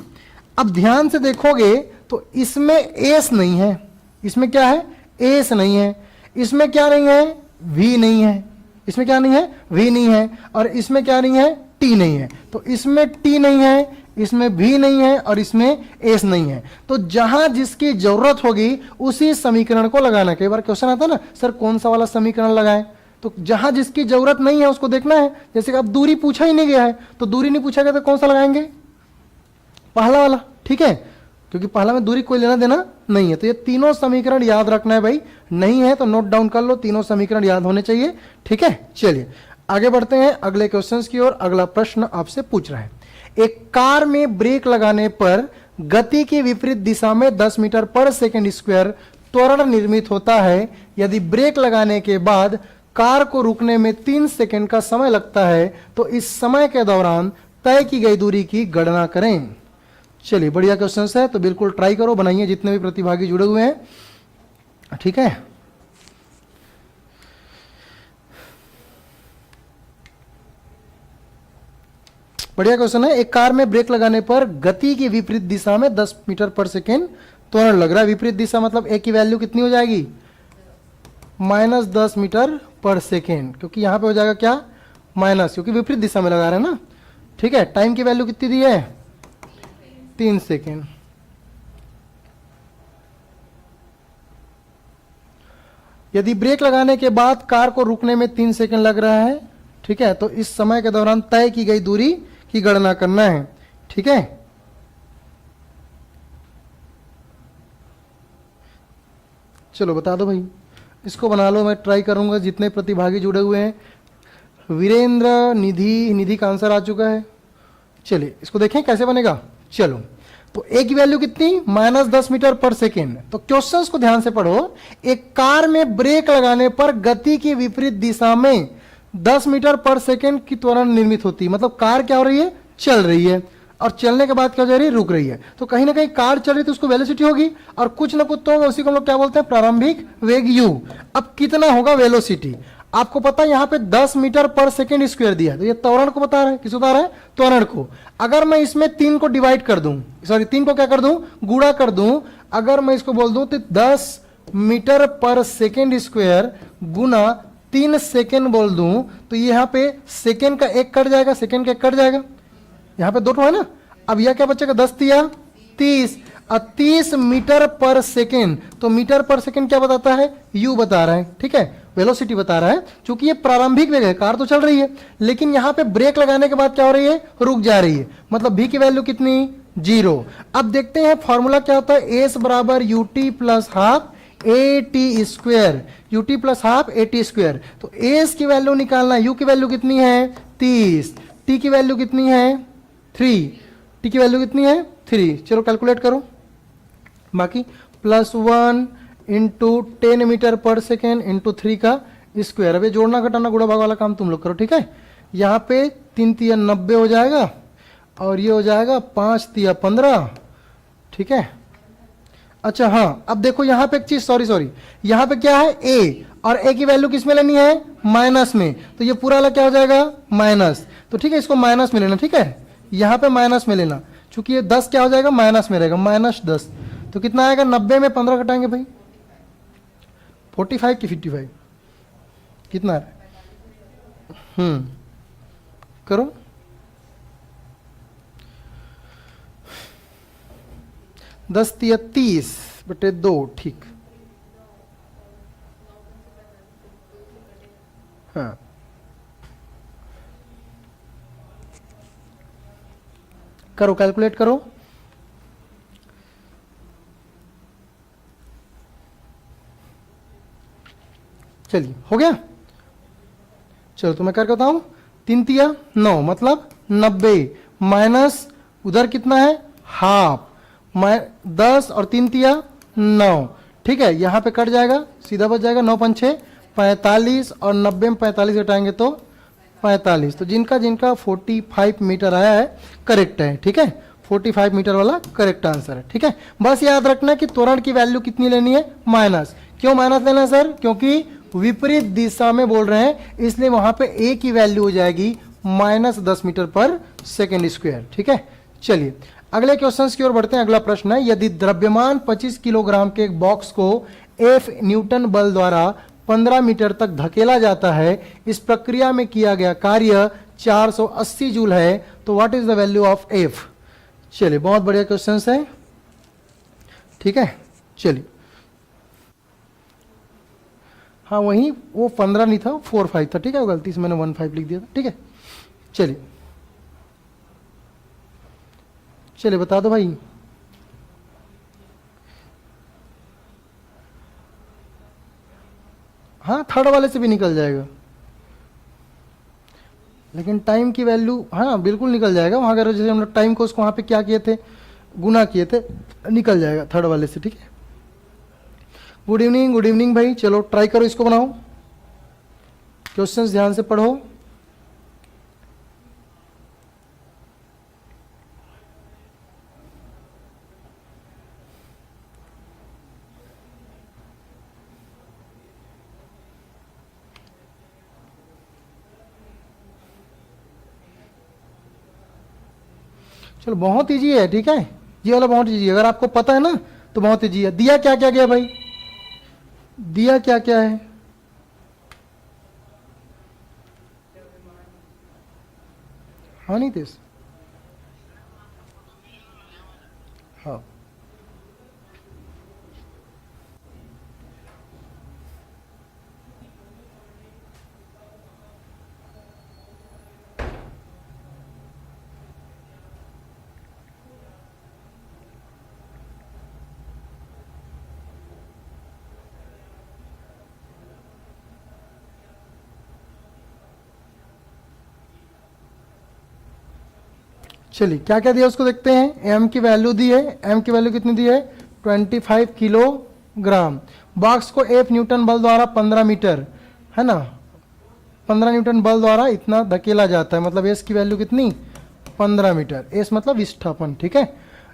अब ध्यान से देखोगे तो इसमें एस नहीं है, इसमें क्या है एस नहीं है, इसमें क्या नहीं है वी नहीं है, इसमें क्या नहीं है वी नहीं है, और इसमें क्या नहीं है टी नहीं है। तो इसमें टी नहीं है, इसमें वी नहीं है, और इसमें एस नहीं है। तो जहां जिसकी जरूरत होगी उसी समीकरण को लगाना। कई बार क्वेश्चन आता है ना सर कौन सा वाला समीकरण लगाएं, तो जहां जिसकी जरूरत नहीं है उसको देखना है। जैसे कि अब दूरी पूछा ही नहीं गया है, तो दूरी नहीं पूछा गया तो कौन सा लगाएंगे पहला वाला, ठीक है, क्योंकि पहला में दूरी कोई लेना देना नहीं है। तो ये तीनों समीकरण याद रखना है भाई, नहीं है तो नोट डाउन कर लो, तीनों समीकरण याद होने चाहिए, ठीक है। चलिए आगे बढ़ते हैं अगले क्वेश्चंस की ओर। अगला प्रश्न आपसे पूछ रहा है, एक कार में ब्रेक लगाने पर गति की विपरीत दिशा में 10 मीटर पर सेकेंड स्क्वायर त्वरण निर्मित होता है। यदि ब्रेक लगाने के बाद कार को रुकने में 3 सेकेंड का समय लगता है तो इस समय के दौरान तय की गई दूरी की गणना करें। चलिए बढ़िया क्वेश्चन है, तो बिल्कुल ट्राई करो, बनाइए जितने भी प्रतिभागी जुड़े हुए हैं, ठीक है। बढ़िया क्वेश्चन है, एक कार में ब्रेक लगाने पर गति की विपरीत दिशा में 10 मीटर पर सेकेंड त्वरण लग रहा है। विपरीत दिशा मतलब ए की वैल्यू कितनी हो जाएगी -10 मीटर पर सेकेंड, क्योंकि यहां पे हो जाएगा क्या माइनस, क्योंकि विपरीत दिशा में लगा रहे हैं ना, ठीक है। टाइम की वैल्यू कितनी दी है 3 सेकेंड। यदि ब्रेक लगाने के बाद कार को रुकने में 3 सेकेंड लग रहा है, ठीक है, तो इस समय के दौरान तय की गई दूरी की गणना करना है, ठीक है। चलो बता दो भाई, इसको बना लो, मैं ट्राई करूंगा। जितने प्रतिभागी जुड़े हुए हैं, वीरेंद्र, निधि का आंसर आ चुका है। चलिए इसको देखें कैसे बनेगा। चलो तो ए की वैल्यू कितनी -10 मीटर पर सेकेंड। तो क्वेश्चंस को ध्यान से पढ़ो। एक कार में ब्रेक लगाने पर गति की विपरीत दिशा में 10 मीटर पर सेकेंड की त्वरण निर्मित होती है, मतलब कार क्या हो रही है चल रही है, और चलने के बाद क्या हो जा रही है रुक रही है। तो कहीं ना कहीं कार चल रही है तो उसको वेलोसिटी होगी, और कुछ ना कुछ तो होगा, उसी को हम लोग क्या बोलते हैं प्रारंभिक वेग u। अब कितना होगा वेलोसिटी आपको पता है, यहां पे 10 मीटर पर सेकेंड स्क्वायर दिया है, तो ये त्वरण को बता रहा है, किसको बता रहा है त्वरण को। अगर मैं इसमें 3 को डिवाइड कर दूं, सॉरी 3 को क्या कर दूं गुणा कर दूं, अगर मैं इसको बोल दूं तो 10 मीटर पर सेकेंड स्क्वायर गुना 3 सेकेंड बोल दूं, तो यहां पे सेकेंड का 1 कट जाएगा, सेकेंड का 1 कट जाएगा, यहां पे 2 है ना। अब यह क्या बचेगा 10 तिया 30, और 30 मीटर पर सेकेंड, तो मीटर पर सेकेंड क्या बताता है u बता रहा है, ठीक है। वेलोसिटी बता रहा है, क्योंकि ये प्रारंभिक वेग है, कार तो चल रही है, लेकिन यहां पे ब्रेक लगाने के बाद क्या हो रही है, रुक जा रही है, मतलब v की वैल्यू कितनी, 0। अब देखते हैं फॉर्मूला क्या होता है, एस बराबर UT plus half A T square, UT plus half A T square. तो एस की वैल्यू निकालना, यू की वैल्यू कितनी है 30, टी की वैल्यू कितनी है 3, टी की वैल्यू कितनी है 3, चलो कैलकुलेट करो। बाकी +1 इंटू 10 मीटर पर सेकेंड इंटू 3 का स्क्वायर। अब ये जोड़ना घटाना गुणा भाग वाला काम तुम लोग करो, ठीक है। यहाँ पे 3 तिया 90 हो जाएगा और ये हो जाएगा 5 तिया 15, ठीक है। अच्छा हाँ, अब देखो यहाँ पे एक चीज, सॉरी यहाँ पे क्या है ए, और ए की वैल्यू किस में लेनी है, माइनस में, तो ये पूरा वाला क्या हो जाएगा माइनस, तो ठीक है इसको माइनस में लेना, ठीक है, यहाँ पे माइनस में लेना, चूंकि ये 10 क्या हो जाएगा माइनस में रहेगा, -10, तो कितना आएगा 90 में 15 घटाएंगे भाई, 45 की 55 कितना है, करो, दस तिया 30/2, ठीक, हाँ करो कैलकुलेट करो। चलिए हो गया, चलो तो मैं करके बताऊं, 3 तिया 9 मतलब 90 माइनस उधर कितना है हाफ, 10 और 3 तिया 9, ठीक है, यहां पे कट जाएगा, सीधा बच जाएगा 9 5 6 45, और 90 में 45 घटाएंगे तो 45, तो जिनका जिनका 45 मीटर आया है करेक्ट है, ठीक है, 45 मीटर वाला करेक्ट आंसर है, ठीक है। बस याद रखना कि त्वरण की वैल्यू कितनी लेनी है, माइनस। क्यों माइनस लेना है सर, क्योंकि विपरीत दिशा में बोल रहे हैं, इसलिए वहां पे ए की वैल्यू हो जाएगी -10 मीटर पर सेकेंड स्क्वायर, ठीक है। चलिए अगले क्वेश्चन की ओर बढ़ते हैं। अगला प्रश्न है, यदि द्रव्यमान 25 किलोग्राम के एक बॉक्स को F न्यूटन बल द्वारा 15 मीटर तक धकेला जाता है, इस प्रक्रिया में किया गया कार्य 480 जूल है, तो what is the value of F। चलिए बहुत बढ़िया क्वेश्चन है, ठीक है। चलिए हाँ वही, वो 15 नहीं था 4 5 था, ठीक है, गलती से मैंने 1 5 लिख दिया था, ठीक है। चलिए चलिए बता दो भाई, हाँ थर्ड वाले से भी निकल जाएगा, लेकिन टाइम की वैल्यू हाँ बिल्कुल निकल जाएगा, वहां अगर जैसे हम लोग टाइम को उसको वहां पे क्या किए थे, गुना किए थे, निकल जाएगा थर्ड वाले से, ठीक है। गुड इवनिंग भाई, चलो ट्राई करो, इसको बनाओ, क्वेश्चंस ध्यान से पढ़ो। चलो बहुत इजी है, ठीक है, ये वाला बहुत इजी है, अगर आपको पता है ना तो बहुत इजी है। दिया क्या क्या गया भाई, दिया क्या क्या है, हाँ नहीं तेज, हाँ चलिए क्या क्या दिया उसको देखते हैं। एम की वैल्यू दी है, एम की वैल्यू कितनी दी है 25 किलोग्राम, बॉक्स को F न्यूटन बल द्वारा 15 मीटर है ना, 15 न्यूटन बल द्वारा इतना धकेला जाता है, मतलब एस की वैल्यू कितनी 15 मीटर, एस मतलब विस्थापन, ठीक है।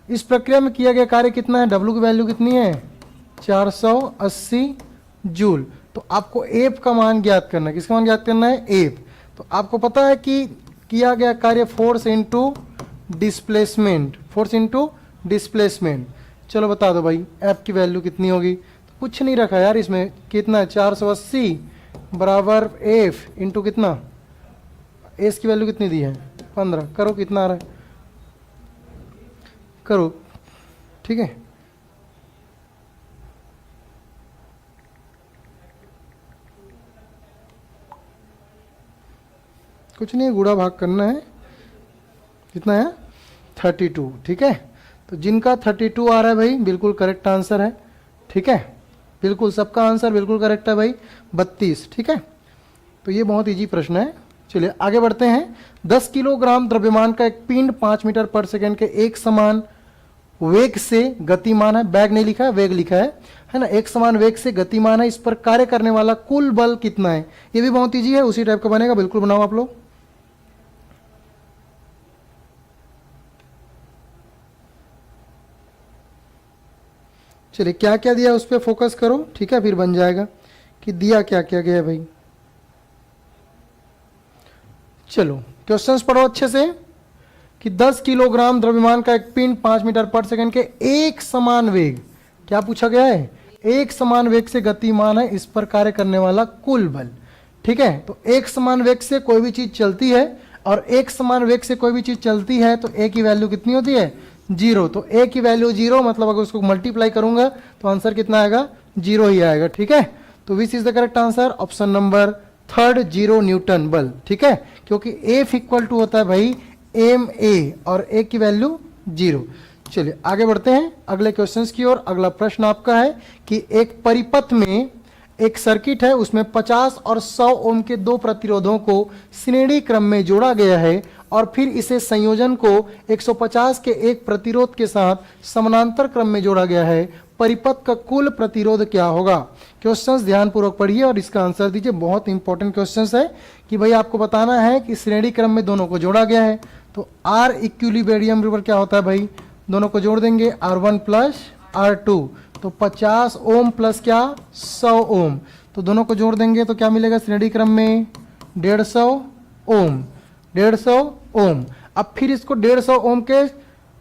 इस प्रक्रिया में किया गया कार्य कितना है, डब्ल्यू की वैल्यू कितनी है 480 जूल। तो आपको एफ का मान ज्ञात करना है, किसका मान ज्ञात करना है एफ। तो आपको पता है कि किया गया कार्य force into displacement, force into displacement. चलो बता दो भाई एफ की वैल्यू कितनी होगी, तो कुछ नहीं रखा यार इसमें, कितना 480 बराबर एफ इंटू कितना, एस की वैल्यू कितनी दी है 15, करो कितना आ रहा है, करो, ठीक है। कुछ नहीं, गुणा भाग करना है। कितना है? 32। ठीक है, तो जिनका 32 आ रहा है भाई बिल्कुल करेक्ट आंसर है। ठीक है, बिल्कुल सबका आंसर बिल्कुल करेक्ट है भाई, 32। ठीक है, तो ये बहुत इजी प्रश्न है। चलिए आगे बढ़ते हैं। 10 किलोग्राम द्रव्यमान का एक पिंड 5 मीटर पर सेकंड के एक समान वेग से गतिमान है, बैग नहीं लिखा है, वेग लिखा है ना, एक समान वेग से गतिमान है, इस पर कार्य करने वाला कुल बल कितना है? ये भी बहुत इजी है, उसी टाइप का बनेगा, बिल्कुल बनाओ आप लोग। चलिए क्या क्या दिया उस पर फोकस करो, ठीक है, फिर बन जाएगा कि दिया क्या क्या गया भाई। चलो क्वेश्चंस पढ़ो अच्छे से कि 10 किलोग्राम द्रव्यमान का एक पिंड 5 मीटर पर सेकंड के एक समान वेग, क्या पूछा गया है? एक समान वेग से गतिमान है, इस पर कार्य करने वाला कुल बल। ठीक है, तो एक समान वेग से कोई भी चीज चलती है और एक समान वेग से कोई भी चीज चलती है तो ए की वैल्यू कितनी होती है? 0। तो ए की वैल्यू 0, मतलब अगर उसको मल्टीप्लाई करूंगा तो आंसर कितना आएगा? 0 ही आएगा। ठीक है, तो which is the correct answer? Option number third, 0 Newton बल। ठीक है, क्योंकि एफ इक्वल टू होता है भाई एम ए और ए की वैल्यू 0। चलिए आगे बढ़ते हैं अगले क्वेश्चंस की ओर। अगला प्रश्न आपका है कि एक परिपथ में एक सर्किट है, उसमें 50 और 100 ओम के दो प्रतिरोधों को श्रेणी क्रम में जोड़ा गया है और फिर इसे संयोजन को 150 के एक प्रतिरोध के साथ समानांतर क्रम में जोड़ा गया है। परिपथ का कुल प्रतिरोध क्या होगा? क्वेश्चंस ध्यानपूर्वक पढ़िए और इसका आंसर दीजिए। बहुत इंपॉर्टेंट क्वेश्चंस है कि भाई आपको बताना है कि श्रेणी क्रम में दोनों को जोड़ा गया है, तो आर इक्विलिब्रियम पर क्या होता है भाई? दोनों को जोड़ देंगे, R1 प्लस R2, तो 50 ओम प्लस क्या? 100 ओम, तो दोनों को जोड़ देंगे तो क्या मिलेगा श्रेणी क्रम में? 150 ओम, 150 ओम। अब फिर इसको 150 ओम के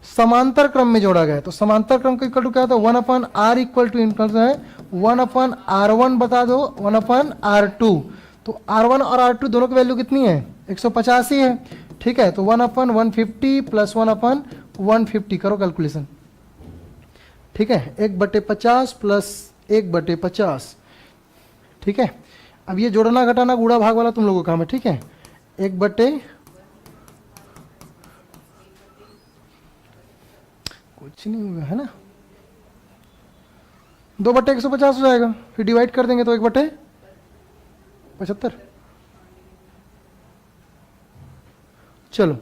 समांतर क्रम में जोड़ा गया है, तो समांतर क्रम का इक्वल टू क्या होता है? 1/r इक्वल टू इनकल है 1/r1 बता दो 1/r2, तो R1 और R2 दोनों की वैल्यू कितनी है? 150 ही है। ठीक है, तो 1/150 प्लस 1/150 करो कैलकुलेशन। ठीक है, 1/50 प्लस 1/50। ठीक है, अब ये जोड़ना घटाना गुणा भाग वाला तुम लोगों का काम है। ठीक है, 1/ कुछ नहीं होगा है ना, 2/150 हो जाएगा, फिर डिवाइड कर देंगे तो 1/75। चलो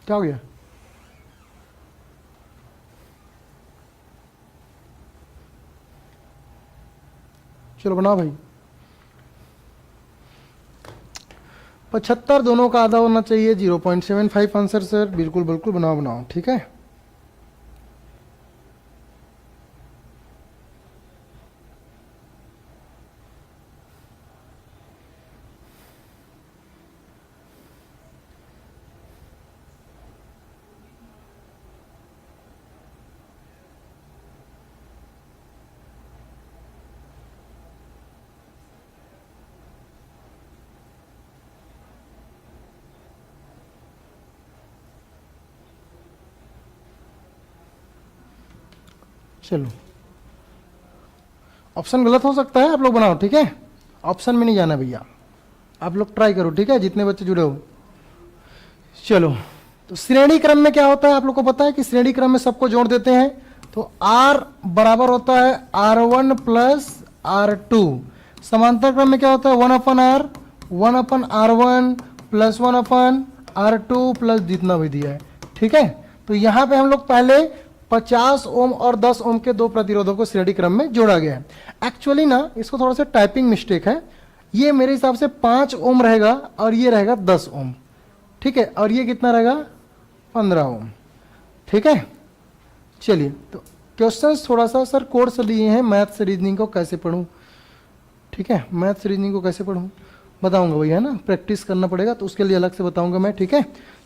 क्या हो गया? चलो बनाओ भाई। 75 दोनों का आधा होना चाहिए, 0.75 आंसर सर। बिल्कुल बिल्कुल बनाओ बनाओ। ठीक है, चलो ऑप्शन गलत हो सकता है, आप लोग बनाओ। ठीक है, ऑप्शन में नहीं जाना भैया, आप लोग ट्राई करो। ठीक है, जितने बच्चे जुड़े हो। चलो, तो श्रेणी क्रम में क्या होता है आप लोग को पता है कि श्रेणी क्रम में सबको जोड़ देते हैं, तो R बराबर होता है R1 प्लस R2। समांतर क्रम में क्या होता है? 1/R 1/R1 plus 1/R2 plus जितना भी दिया है। ठीक है, तो यहां पे हम लोग पहले 50 ओम और 10 ओम के दो प्रतिरोधों को श्रेणी क्रम में जोड़ा गया है। एक्चुअली ना इसको थोड़ा सा टाइपिंग मिस्टेक है, ये मेरे हिसाब से 5 ओम रहेगा और ये रहेगा 10 ओम। ठीक है, और ये कितना रहेगा? 15 ओम। ठीक है, चलिए तो क्वेश्चंस थोड़ा सा सर कोर्स लिए हैं, मैथ्स रीजनिंग को कैसे पढ़ूं? ठीक है, मैथ्स रीजनिंग को कैसे पढ़ूं बताऊंगा भाई, है ना, प्रैक्टिस करना पड़ेगा तो उसके लिए अलग से बताऊंगा मैं। ठीक है,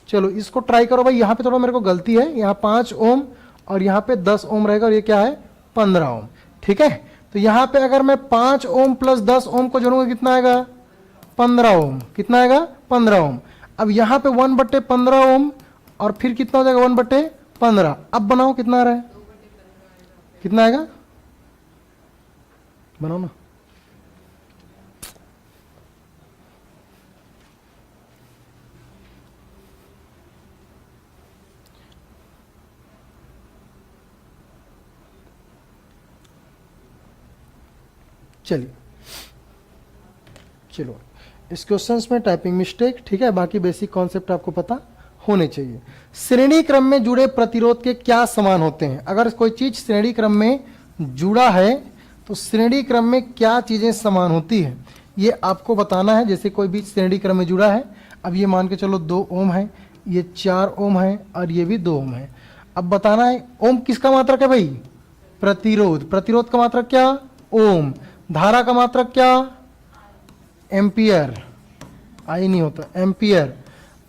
चलो इसको ट्राई करो भाई। यहाँ पे थोड़ा मेरे को गलती है, यहाँ 5 ओम और यहाँ पे 10 ओम रहेगा और ये क्या है? 15 ओम। ठीक है, तो यहाँ पे अगर मैं 5 ओम प्लस 10 ओम को जोड़ूंगा कितना आएगा? 15 ओम। कितना आएगा? 15 ओम। अब यहाँ पे 1/15 ओम और फिर कितना हो जाएगा? 1/15। अब बनाओ कितना आ रहा है? कितना आएगा? बनाओ ना। चलिए, चलो इस क्वेश्चंस में टाइपिंग मिस्टेक, ठीक है, बाकी बेसिक कॉन्सेप्ट आपको पता होने चाहिए। श्रेणी क्रम में जुड़े प्रतिरोध के क्या समान होते हैं? अगर कोई चीज श्रेणी क्रम में जुड़ा है तो श्रेणी क्रम में क्या चीजें समान होती है, ये आपको बताना है। जैसे कोई भी श्रेणी क्रम में जुड़ा है, अब ये मान के चलो 2 ओम है, ये 4 ओम है और ये भी 2 ओम है। अब बताना है ओम किसका मात्रक है भाई? प्रतिरोध। प्रतिरोध का मात्रक क्या? ओम। धारा का मात्रक क्या? एम्पियर। आई नहीं होता, एम्पियर।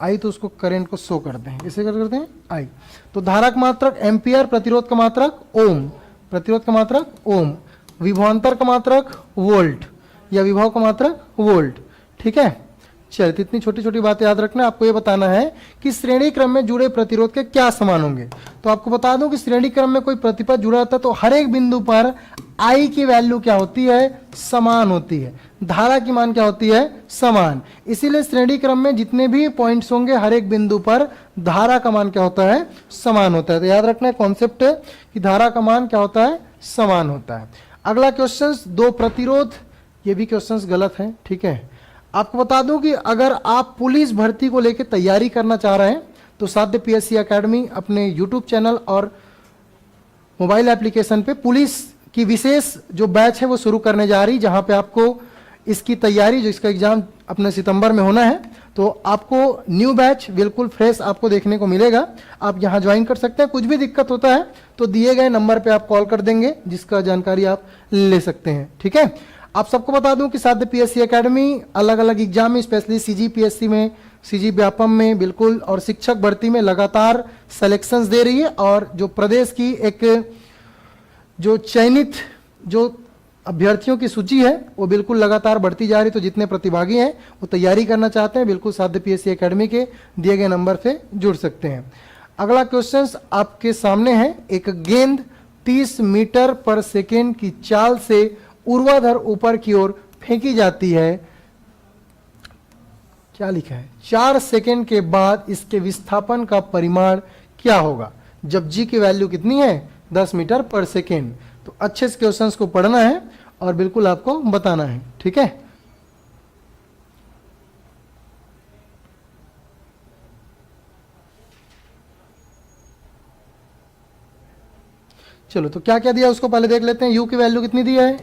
आई तो उसको करंट को शो करते हैं, इसे करते हैं आई। तो धारा का मात्रक एम्पियर, प्रतिरोध का मात्रक ओम, प्रतिरोध का मात्रक ओम, विभवांतर का मात्रक वोल्ट या विभव का मात्रक वोल्ट, ठीक है। चलिए, तो इतनी छोटी छोटी बातें याद रखना। आपको ये बताना है कि श्रेणी क्रम में जुड़े प्रतिरोध के क्या समान होंगे। तो आपको बता दूं कि श्रेणी क्रम में कोई प्रतिपद जुड़ा होता है तो हर एक बिंदु पर आई की वैल्यू क्या होती है? समान होती है। धारा की मान क्या होती है? समान। इसीलिए श्रेणी क्रम में जितने भी पॉइंट्स होंगे हर एक बिंदु पर धारा का मान क्या होता है? समान होता है। तो याद रखना कॉन्सेप्ट है कि धारा का मान क्या होता है? समान होता है। अगला क्वेश्चन, दो प्रतिरोध, ये भी क्वेश्चन गलत है, ठीक है। आपको बता दूं कि अगर आप पुलिस भर्ती को लेकर तैयारी करना चाह रहे हैं तो साध्य पीएससी एकेडमी अपने यूट्यूब चैनल और मोबाइल एप्लीकेशन पे पुलिस की विशेष जो बैच है वो शुरू करने जा रही, जहां पे आपको इसकी तैयारी, जो इसका एग्जाम अपने सितंबर में होना है, तो आपको न्यू बैच बिल्कुल फ्रेश आपको देखने को मिलेगा। आप यहां ज्वाइन कर सकते हैं। कुछ भी दिक्कत होता है तो दिए गए नंबर पे आप कॉल कर देंगे, जिसका जानकारी आप ले सकते हैं, ठीक है। आप सबको बता दूं कि साध्य पीएससी एकेडमी अलग अलग एग्जाम में, स्पेशली सीजी पीएससी में, सीजी व्यापम में बिल्कुल, और शिक्षक भर्ती में लगातार सिलेक्शंस दे रही है। और जो प्रदेश की एक जो चयनित जो अभ्यर्थियों की सूची है वो बिल्कुल लगातार बढ़ती जा रही। तो जितने प्रतिभागी हैं वो तैयारी करना चाहते हैं, बिल्कुल साध्य पीएससी एकेडमी के दिए गए नंबर से जुड़ सकते हैं। अगला क्वेश्चन आपके सामने है। एक गेंद 30 मीटर पर सेकेंड की चाल से ऊर्ध्वाधर ऊपर की ओर फेंकी जाती है। क्या लिखा है? 4 सेकेंड के बाद इसके विस्थापन का परिमाण क्या होगा जब जी की वैल्यू कितनी है? 10 मीटर पर सेकेंड। तो अच्छे से क्वेश्चंस को पढ़ना है और बिल्कुल आपको बताना है, ठीक है। चलो, तो क्या क्या दिया उसको पहले देख लेते हैं। यू की वैल्यू कितनी दी है?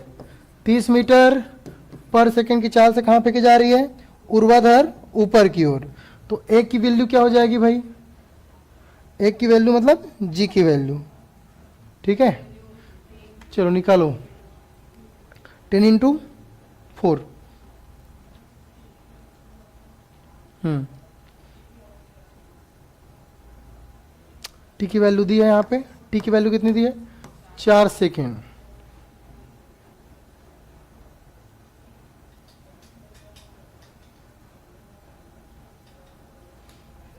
30 मीटर पर सेकेंड की चाल से कहां फेंकी जा रही है? ऊर्ध्वाधर ऊपर की ओर। तो एक की वैल्यू क्या हो जाएगी भाई? एक की वैल्यू मतलब जी की वैल्यू, ठीक है। चलो निकालो, 10 इंटू 4। टी की वैल्यू दी है यहाँ पे। टी की वैल्यू कितनी दी है? 4 सेकेंड।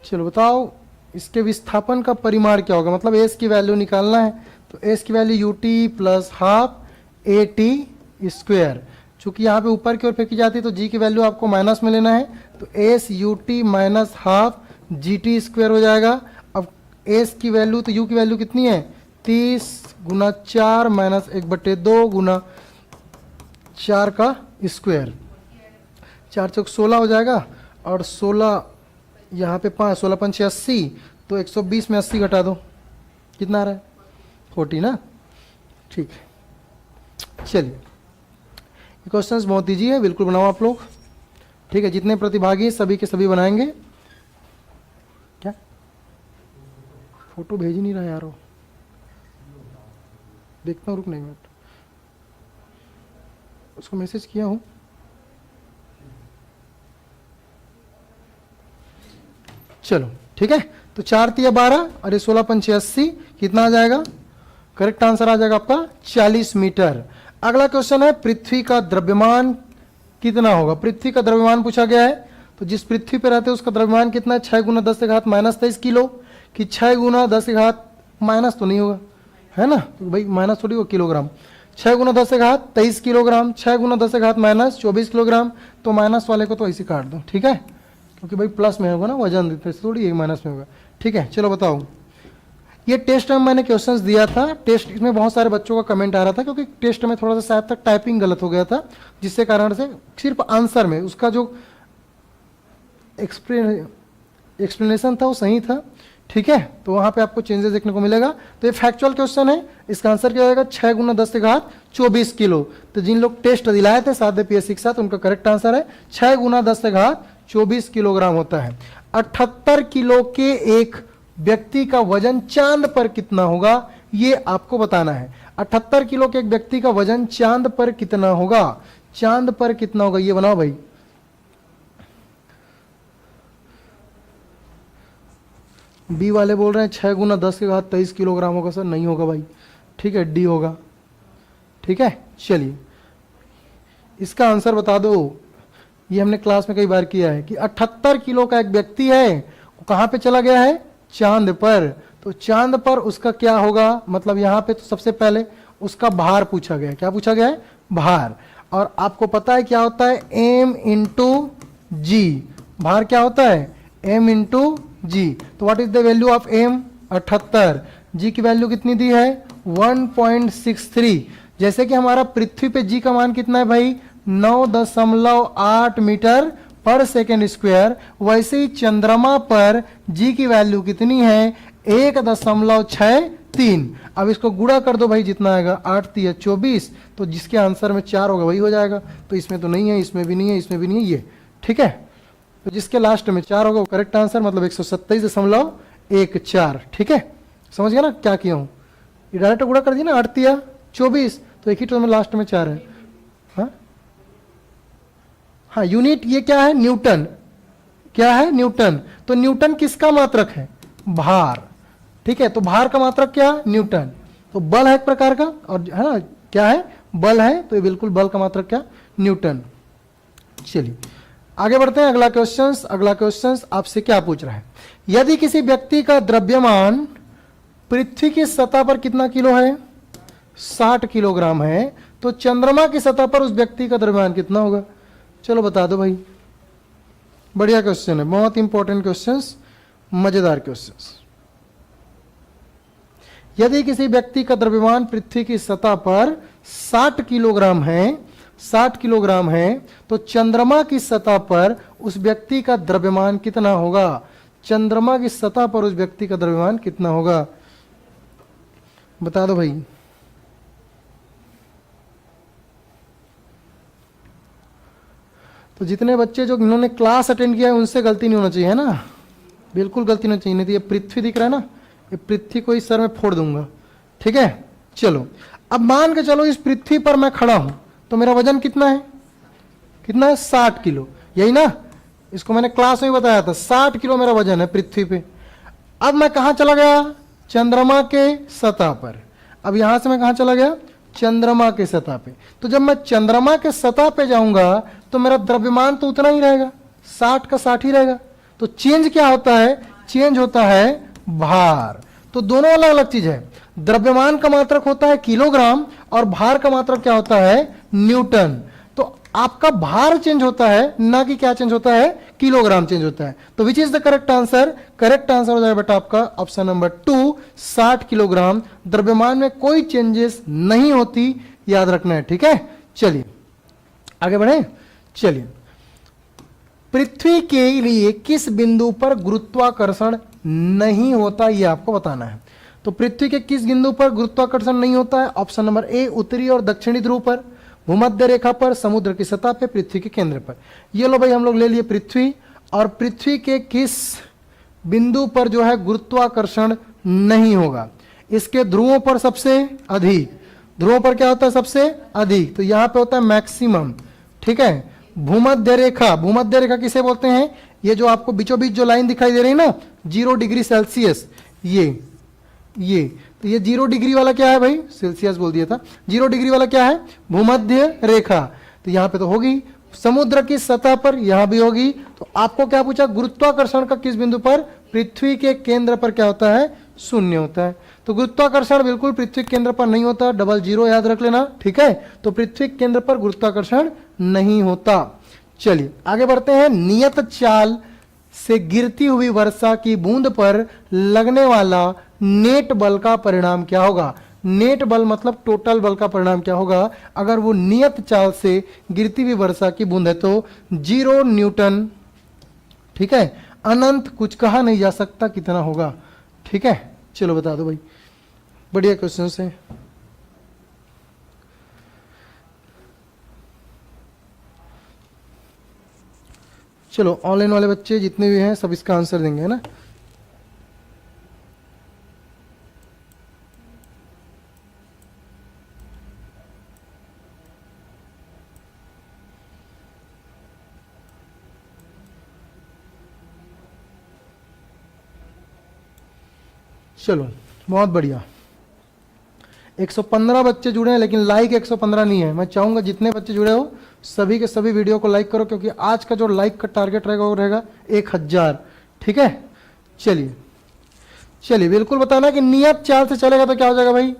चलो बताओ, इसके विस्थापन का परिमाण क्या होगा? मतलब एस की वैल्यू निकालना है। तो एस की value U T plus half A T square. चूंकि यहाँ पे ऊपर की ओर फेंकी जाती है तो जी की वैल्यू आपको माइनस में लेना है। तो S U T minus half G T square हो जाएगा। अब एस की वैल्यू, तो यू की वैल्यू कितनी है? 30 गुना 4 माइनस 1/2 गुना 4 का स्क्वेयर। 4 चौक 16 हो जाएगा, और 16 यहाँ पे 5, 16 पंच 80। तो 120 में 80 घटा दो, कितना आ रहा है? 40 ना, ठीक है। चलिए, ये क्वेश्चंस बहुत ईजी है, बिल्कुल बनाओ आप लोग, ठीक है। जितने प्रतिभागी सभी के सभी बनाएंगे। क्या फोटो भेज ही नहीं रहा यार वो, देखता हूँ, रुक नहीं मिनट, उसको मैसेज किया हूँ। चलो ठीक है। तो 4 तिया 12 और ये 16 पंचे 80, कितना आ जाएगा? करेक्ट आंसर आ जाएगा आपका 40 मीटर। अगला क्वेश्चन है, पृथ्वी का द्रव्यमान कितना होगा? पृथ्वी का द्रव्यमान पूछा गया है। तो जिस पृथ्वी पे रहते हैं उसका द्रव्यमान कितना है? 6 गुना 10 से घात माइनस 23 किलो। कि 6 गुना 10 से घात माइनस तो नहीं होगा, है ना? तो भाई माइनस थोड़ी होगा, किलोग्राम। 6 गुना 10 से घात 23 किलोग्राम, 6 गुना 10 से घात माइनस 24 किलोग्राम। तो माइनस वाले को तो ऐसे काट दो, ठीक है, क्योंकि भाई प्लस में होगा ना, वजन देते थोड़ी एक माइनस में होगा, ठीक है। चलो बताओ, ये टेस्ट में मैंने क्वेश्चंस दिया था, टेस्ट इसमें बहुत सारे बच्चों का कमेंट आ रहा था क्योंकि टेस्ट में थोड़ा सा शायद तक टाइपिंग गलत हो गया था, जिससे कारण से सिर्फ आंसर में उसका जो एक्सप्लेनेशन था वो सही था, ठीक है। तो वहां पे आपको चेंजेस देखने को मिलेगा। तो ये फैक्चुअल क्वेश्चन है, इसका आंसर क्या होगा 6 × 10⁻24 किलो। तो जिन लोग टेस्ट दिलाए थे साध्य पीएससी के साथ उनका करेक्ट आंसर है 6 × 10⁻24 किलोग्राम होता है। 78 किलो के एक व्यक्ति का वजन चांद पर कितना होगा ये आपको बताना है। 78 किलो के एक व्यक्ति का वजन चांद पर कितना होगा, चांद पर कितना होगा ये बनाओ भाई। बी वाले बोल रहे हैं 6 × 10⁻23 किलोग्राम होगा सर, नहीं होगा भाई, ठीक है, डी होगा, ठीक है। चलिए इसका आंसर बता दो। ये हमने क्लास में कई बार किया है कि 78 किलो का एक व्यक्ति है, वो कहां पे चला गया है, चांद पर। तो चांद पर उसका क्या होगा, मतलब यहां पे तो सबसे पहले उसका भार पूछा गया है। क्या पूछा गया है, भार। और आपको पता है क्या होता है, m × g। भार क्या होता है, m × g। तो what is the value of m, 78। g की वैल्यू कितनी दी है, 1.63। जैसे कि हमारा पृथ्वी पे g का मान कितना है भाई, 9.8 मीटर पर सेकेंड स्क्वायर, वैसे ही चंद्रमा पर g की वैल्यू कितनी है, 1.63। अब इसको गुणा कर दो भाई, जितना आएगा 8 × 24, तो जिसके आंसर में 4 होगा वही हो जाएगा। तो इसमें तो नहीं है, इसमें भी नहीं है, इसमें भी नहीं है, ये ठीक है। तो जिसके लास्ट में 4 होगा वो करेक्ट आंसर, मतलब 127.14, ठीक है। समझ गया ना क्या किया हूं, ये डायरेक्ट गुणा कर दिया ना, 8 × 24, तो एक ही टर्म में लास्ट में 4 है। हाँ यूनिट ये क्या है, न्यूटन। क्या है, न्यूटन। तो न्यूटन किसका मात्रक है, भार, ठीक है। तो भार का मात्रक क्या, न्यूटन। तो बल है एक प्रकार का, और है ना क्या है, बल है, तो ये बिल्कुल बल का मात्रक क्या, न्यूटन। चलिए आगे बढ़ते हैं। अगला क्वेश्चन आपसे क्या पूछ रहा है, यदि किसी व्यक्ति का द्रव्यमान पृथ्वी की सतह पर कितना किलो है, 60 किलोग्राम है, तो चंद्रमा की सतह पर उस व्यक्ति का द्रव्यमान कितना होगा। चलो बता दो भाई, बढ़िया क्वेश्चन है, बहुत इंपॉर्टेंट क्वेश्चंस, मजेदार क्वेश्चंस। यदि किसी व्यक्ति का द्रव्यमान पृथ्वी की सतह पर 60 किलोग्राम है, 60 किलोग्राम है, तो चंद्रमा की सतह पर उस व्यक्ति का द्रव्यमान कितना होगा, चंद्रमा की सतह पर उस व्यक्ति का द्रव्यमान कितना होगा, बता दो भाई। तो जितने बच्चे जो इन्होंने क्लास अटेंड किया है उनसे गलती नहीं होना चाहिए, है ना, बिल्कुल गलती नहीं चाहिए। नहीं तो ये पृथ्वी दिख रहा है ना, ये पृथ्वी को इस सर में फोड़ दूंगा, ठीक है। चलो अब मान के चलो इस पृथ्वी पर मैं खड़ा हूं, तो मेरा वजन कितना है, कितना है, 60 किलो, यही ना, इसको मैंने क्लास में बताया था, 60 किलो मेरा वजन है पृथ्वी पे। अब मैं कहां चला गया, चंद्रमा के सतह पर। अब यहां से मैं कहां चला गया, चंद्रमा के सतह पे। तो जब मैं चंद्रमा के सतह पे जाऊंगा तो मेरा द्रव्यमान तो उतना ही रहेगा, 60 का 60 ही रहेगा। तो चेंज क्या होता है, चेंज होता है भार। तो दोनों अलग अलग चीज है, द्रव्यमान का मात्रक होता है किलोग्राम और भार का मात्रक क्या होता है, न्यूटन। तो आपका भार चेंज होता है, ना कि क्या चेंज होता है, किलोग्राम चेंज होता है। तो which is the correct answer, correct answer हो जाएगा बेटा आपका ऑप्शन नंबर 2, 60 किलोग्राम। द्रव्यमान में कोई चेंजेस नहीं होती, याद रखना है, ठीक है। चलिए आगे बढ़े। चलिए पृथ्वी के लिए किस बिंदु पर गुरुत्वाकर्षण नहीं होता, यह आपको बताना है। तो पृथ्वी के किस बिंदु पर गुरुत्वाकर्षण नहीं होता है, ऑप्शन नंबर ए, उत्तरी और दक्षिणी ध्रुव पर, भूमध्य रेखा पर, समुद्र की सतह पे, पृथ्वी के केंद्र पर। ये लो भाई हम लोग ले लिए पृथ्वी, और पृथ्वी के किस बिंदु पर जो है गुरुत्वाकर्षण नहीं होगा, इसके ध्रुवों पर सबसे अधिक। ध्रुवों पर क्या होता है, सबसे अधिक, तो यहां पे होता है मैक्सिमम, ठीक है। भूमध्य रेखा, भूमध्य रेखा किसे बोलते हैं, ये जो आपको बीचों बीच जो लाइन दिखाई दे रही है ना, 0 डिग्री सेल्सियस, ये तो ये 0 डिग्री वाला क्या है भाई, सेल्सियस बोल दिया था, 0 डिग्री वाला क्या है, भूमध्य रेखा। तो यहां पे तो होगी, समुद्र की सतह पर यहां भी होगी। तो आपको क्या पूछा, गुरुत्वाकर्षण का किस बिंदु पर, पृथ्वी के केंद्र पर क्या होता है, 0 होता है। तो गुरुत्वाकर्षण बिल्कुल पृथ्वी के केंद्र पर नहीं होता, डबल 0 याद रख लेना, ठीक है। तो पृथ्वी के केंद्र पर गुरुत्वाकर्षण नहीं होता। चलिए आगे बढ़ते हैं। नियत चाल से गिरती हुई वर्षा की बूंद पर लगने वाला नेट बल का परिणाम क्या होगा। नेट बल मतलब टोटल बल का परिणाम क्या होगा अगर वो नियत चाल से गिरती हुई वर्षा की बूंद है तो 0 न्यूटन। ठीक है, अनंत कुछ कहा नहीं जा सकता कितना होगा। ठीक है, चलो बता दो भाई, बढ़िया क्वेश्चन है। चलो ऑनलाइन वाले बच्चे जितने भी हैं सब इसका आंसर देंगे, है ना। चलो बहुत बढ़िया, 115 बच्चे जुड़े हैं लेकिन लाइक 115 नहीं है। मैं चाहूंगा जितने बच्चे जुड़े हो सभी के सभी वीडियो को लाइक करो, क्योंकि आज का जो लाइक का टारगेट रहेगा वो रहेगा 1000। ठीक है, चलिए चलिए बिल्कुल बताना कि नियत चाल से चलेगा तो क्या हो जाएगा भाई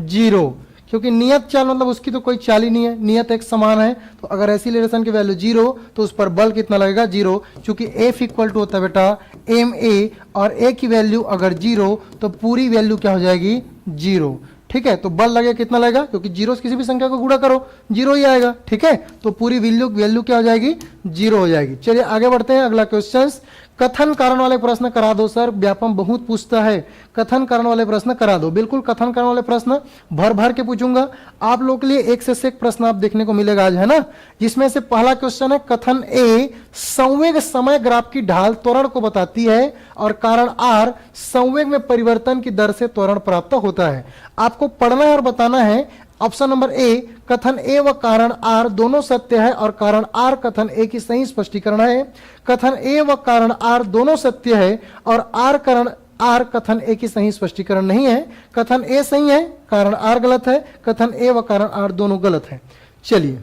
0, क्योंकि नियत चाल मतलब उसकी तो कोई चाल ही नहीं है, नियत एक समान है। तो अगर एक्सीलरेशन की वैल्यू 0 तो उस पर बल कितना लगेगा 0, क्योंकि F इक्वल टू होता है बेटा ma, और a की वैल्यू अगर 0 तो पूरी वैल्यू क्या हो जाएगी 0। ठीक है, तो बल लगेगा कितना लगेगा, क्योंकि 0 से किसी भी संख्या को गुणा करो 0 ही आएगा। ठीक है, तो पूरी वैल्यू क्या हो जाएगी 0 हो जाएगी। चलिए आगे बढ़ते हैं, अगला क्वेश्चन। कथन कारण वाले प्रश्न करा दो सर, व्यापम बहुत पूछता है, कथन कारण वाले प्रश्न करा दो। बिल्कुल कथन कारण वाले प्रश्न भर भर के पूछूंगा आप लोग के लिए, एक से एक प्रश्न आप देखने को मिलेगा आज, है ना। जिसमें से पहला क्वेश्चन है कथन ए, संवेग समय ग्राफ की ढाल त्वरण को बताती है और कारण आर संवेग में परिवर्तन की दर से त्वरण प्राप्त होता है। आपको पढ़ना है और बताना है। ऑप्शन नंबर ए, कथन ए व कारण आर दोनों सत्य है और कारण आर कथन ए की सही स्पष्टीकरण है। कथन ए व कारण आर दोनों सत्य है और आर कथन ए की सही स्पष्टीकरण नहीं है। कथन ए सही है, कारण आर गलत है। कथन ए व कारण आर दोनों गलत है। चलिए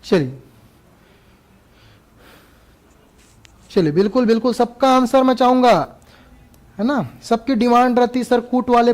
चलिए चलिए बिल्कुल बिल्कुल सबका आंसर मैं चाहूंगा, है ना। सबकी डिमांड रहती सर कूट वाले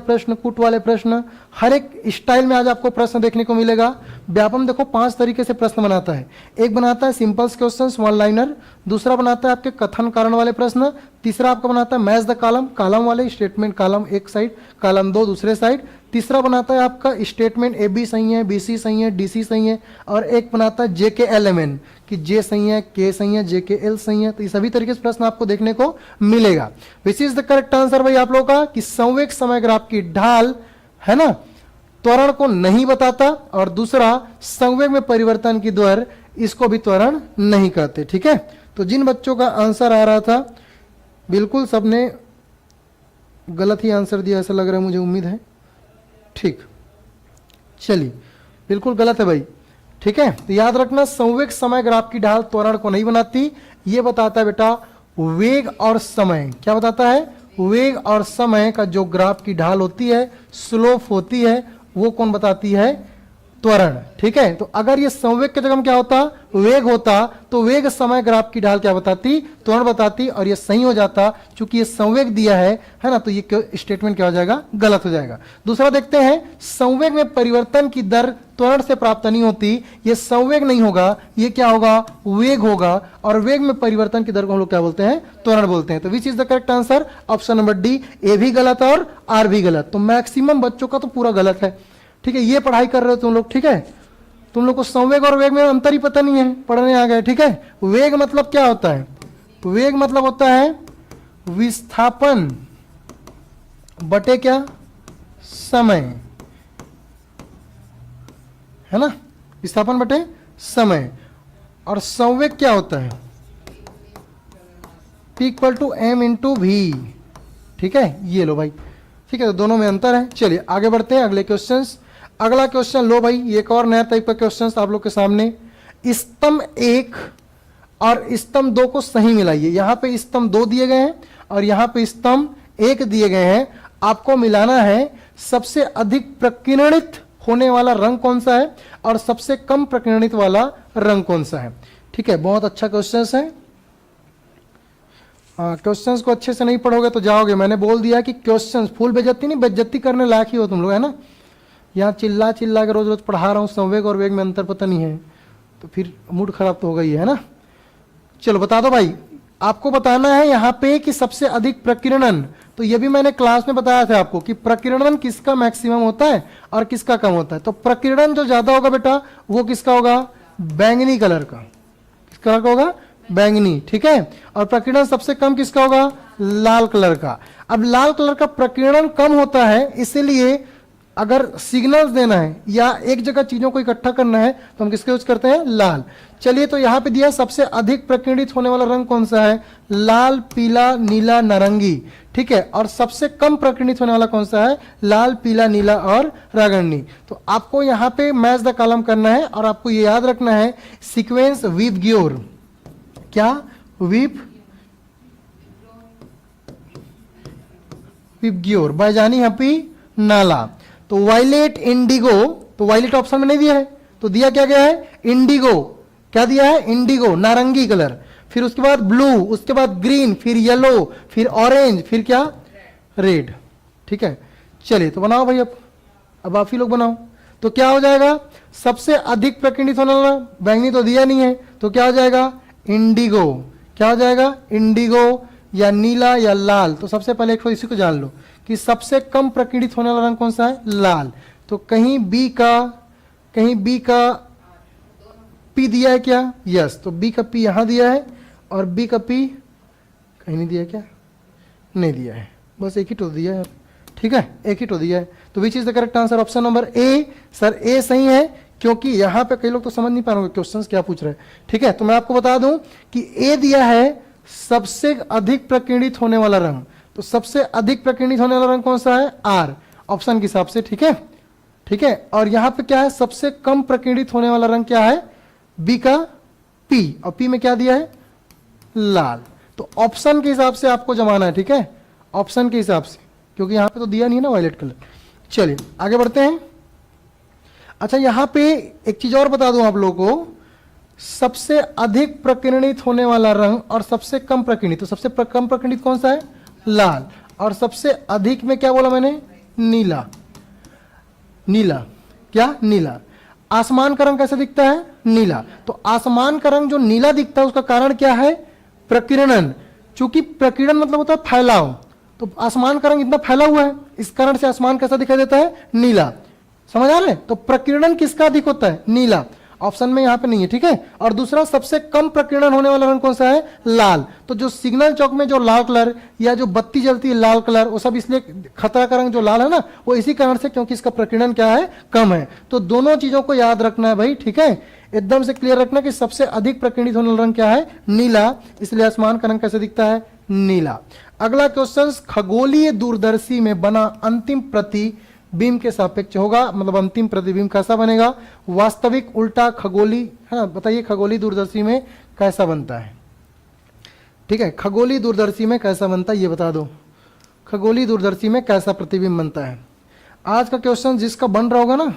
प्रश्न, हर एक स्टाइल में आज आपको प्रश्न देखने को मिलेगा। व्यापम देखो 5 तरीके से प्रश्न बनाता है। एक बनाता है सिंपल्स क्वेश्चंस, वन लाइनर। दूसरा बनाता है आपके कथन कारण वाले प्रश्न। तीसरा आपका बनाता है मैच द कॉलम वाले स्टेटमेंट, कॉलम एक साइड कॉलम 2 दूसरे साइड। तीसरा बनाता है आपका स्टेटमेंट ए बी सही है, बी सी सही है, डी सी सही है। और एक बनाता है जे के एल एम एन, कि जे सही है, के सही है, जे के एल सही है। तो ये सभी तरीके से प्रश्न आपको देखने को मिलेगा। विच इज द करेक्ट आंसर भाई आप लोगों का, कि संवेग समय ग्राफ की ढाल, है ना, त्वरण को नहीं बताता, और दूसरा संवेग में परिवर्तन की दर, इसको भी त्वरण नहीं कहते। ठीक है, तो जिन बच्चों का आंसर आ रहा था बिल्कुल सबने गलत ही आंसर दिया ऐसा लग रहा है मुझे, उम्मीद है। ठीक, चलिए बिल्कुल गलत है भाई। ठीक है, तो याद रखना संवेग समय ग्राफ की ढाल त्वरण को नहीं बनाती, ये बताता है बेटा वेग और समय। क्या बताता है, वेग और समय का जो ग्राफ की ढाल होती है, स्लोप होती है, वो कौन बताती है, त्वरण। ठीक है, तो अगर ये संवेग के जगह क्या होता, वेग होता, तो वेग समय ग्राफ की ढाल क्या बताती, त्वरण बताती, और ये सही हो जाता। चूंकि ये संवेग दिया है ना, तो ये स्टेटमेंट क्या हो जाएगा, गलत हो जाएगा। दूसरा देखते हैं, संवेग में परिवर्तन की दर त्वरण से प्राप्त नहीं होती, ये संवेग नहीं होगा, ये क्या होगा, वेग होगा, और वेग में परिवर्तन की दर को हम लोग क्या बोलते हैं, त्वरण बोलते हैं। तो which is the correct answer, option number D, A भी गलत और आर भी गलत। तो मैक्सिमम बच्चों का तो पूरा गलत है। ठीक है, ये पढ़ाई कर रहे हो तुम लोग, ठीक है, तुम लोग को संवेग और वेग में अंतर ही पता नहीं है, पढ़ने आ गए। ठीक है, वेग मतलब क्या होता है, वेग मतलब होता है विस्थापन बटे क्या, समय, है ना, विस्थापन बटे समय। और संवेग क्या होता है, P equal to m into v. ठीक है, ये लो भाई। ठीक है, तो दोनों में अंतर है। चलिए आगे बढ़ते हैं, अगले क्वेश्चन। अगला क्वेश्चन लो भाई, एक और नया टाइप का क्वेश्चन आप लोग के सामने। स्तंभ 1 और स्तंभ 2 को सही मिलाइए। यहां पे स्तंभ 2 दिए गए हैं और यहां पे स्तंभ 1 दिए गए हैं। आपको मिलाना है सबसे अधिक प्रकीर्णित होने वाला रंग कौन सा है और सबसे कम प्रकीर्णित वाला रंग कौन सा है। ठीक है, बहुत अच्छा क्वेश्चन है। क्वेश्चंस को अच्छे से नहीं पढ़ोगे तो जाओगे। मैंने बोल दिया कि क्वेश्चंस फुल बेइज्जती नहीं, बेइज्जती करने लायक ही हो तुम लोग, है ना। यहाँ चिल्ला चिल्ला के रोज रोज पढ़ा रहा हूँ, संवेग और वेग में अंतर पता नहीं है, तो फिर मूड खराब तो होगा ही, है ना। चलो बता दो भाई, आपको बताना है यहाँ पे कि सबसे अधिक प्रकीर्णन, तो ये भी मैंने क्लास में बताया था आपको कि प्रकीर्णन किसका मैक्सिमम होता है और किसका कम होता है। तो प्रकीर्णन जो ज्यादा होगा बेटा वो किसका होगा, बैंगनी कलर का, किसका कलर का होगा, बैंगनी, ठीक है। और प्रकीर्णन सबसे कम किसका होगा, लाल कलर का। अब लाल कलर का प्रकीर्णन कम होता है, इसीलिए अगर सिग्नल्स देना है या एक जगह चीजों को इकट्ठा करना है तो हम किसका यूज करते हैं, लाल। चलिए तो यहां पे दिया सबसे अधिक प्रकीर्णित होने वाला रंग कौन सा है, लाल, पीला, नीला, नारंगी, ठीक है। और सबसे कम प्रकीर्णित होने वाला कौन सा है, लाल, पीला, नीला और रागनी। तो आपको यहां पे मैच द कॉलम करना है और आपको ये याद रखना है सीक्वेंस विबग्योर, क्या, विबग्योर, बैजानी, हपी, नाला। तो वायलेट, इंडिगो, तो वायलेट ऑप्शन में नहीं दिया है, तो दिया क्या गया है, इंडिगो, क्या दिया है, इंडिगो, नारंगी कलर। फिर उसके बाद ब्लू, उसके बाद ग्रीन, फिर येलो, फिर ऑरेंज, फिर क्या, रेड, ठीक है। चलिए तो बनाओ भाई, अब आप ही लोग बनाओ। तो क्या हो जाएगा, सबसे अधिक प्रकीर्णित होने वाला, बैंगनी तो दिया नहीं है, तो क्या हो जाएगा, इंडिगो, क्या हो जाएगा, इंडिगो या नीला या लाल। तो सबसे पहले एक इसी को जान लो कि सबसे कम प्रकीर्णित होने वाला रंग कौन सा है, लाल। तो कहीं बी का पी दिया है क्या, यस, तो बी का पी यहां दिया है और बी का पी कहीं नहीं दिया है क्या, नहीं दिया है, बस एक ही तो दिया है, ठीक है, एक ही तो दिया है। तो which is the correct answer, option number A. Sir A सही है, क्योंकि यहां पे कई लोग तो समझ नहीं पा रहे क्वेश्चंस क्या पूछ रहे हैं, ठीक है। तो मैं आपको बता दूं कि ए दिया है सबसे अधिक प्रकीर्णित होने वाला रंग, तो सबसे अधिक प्रकीर्णित होने वाला रंग कौन सा है, आर, ऑप्शन के हिसाब से, ठीक है, ठीक है। और यहां पे क्या है, सबसे कम प्रकीर्णित होने वाला रंग क्या है, बी का पी, और पी में क्या दिया है, लाल। तो ऑप्शन के हिसाब से आपको जमाना है, ठीक है, ऑप्शन के हिसाब से, क्योंकि यहां पे तो दिया नहीं है ना वायलेट कलर। चलिए आगे बढ़ते हैं। अच्छा यहां पे एक चीज और बता दूं आप लोगों को, सबसे अधिक प्रकीर्णित होने वाला रंग और सबसे कम प्रकीर्णित, तो सबसे कम प्रकीर्णित कौन सा है, लाल, और सबसे अधिक में क्या बोला मैंने, नीला, नीला, क्या, नीला। आसमान का रंग कैसे दिखता है, नीला। तो आसमान का रंग जो नीला दिखता है उसका कारण क्या है, प्रकीर्णन। चूंकि प्रकीर्णन मतलब होता है फैलाव, तो आसमान का रंग इतना फैला हुआ है, इस कारण से आसमान कैसा दिखाई देता है, नीला, समझ आ रहे हैं। तो प्रकीर्णन किसका अधिक होता है, नीला, ऑप्शन में यहां पे नहीं है, ठीक है। और दूसरा सबसे कम प्रकीर्णन होने वाला रंग कौन सा है, लाल। तो जो सिग्नल चौक में जो लाल कलर या जो बत्ती जलती है लाल कलर, वो सब इसलिए खतरा का रंग जो लाल है ना, वो इसी कारण से, क्योंकि इसका प्रकीर्णन क्या है, कम है। तो दोनों चीजों को याद रखना है भाई, ठीक है, एकदम से क्लियर रखना कि सबसे अधिक प्रकीर्णित होने वाला रंग क्या है, नीला, इसलिए आसमान का रंग कैसे दिखता है, नीला। अगला क्वेश्चन, खगोलीय दूरदर्शी में बना अंतिम प्रतिबिंब के सापेक्ष होगा, मतलब अंतिम प्रतिबिंब कैसा बनेगा, वास्तविक, उल्टा, खगोली, है ना, बताइए खगोलीय दूरदर्शी में कैसा बनता है, ठीक है, खगोलीय दूरदर्शी में कैसा बनता है ये बता दो, खगोलीय दूरदर्शी में कैसा प्रतिबिंब बनता है। आज का क्वेश्चन जिसका बन रहा होगा ना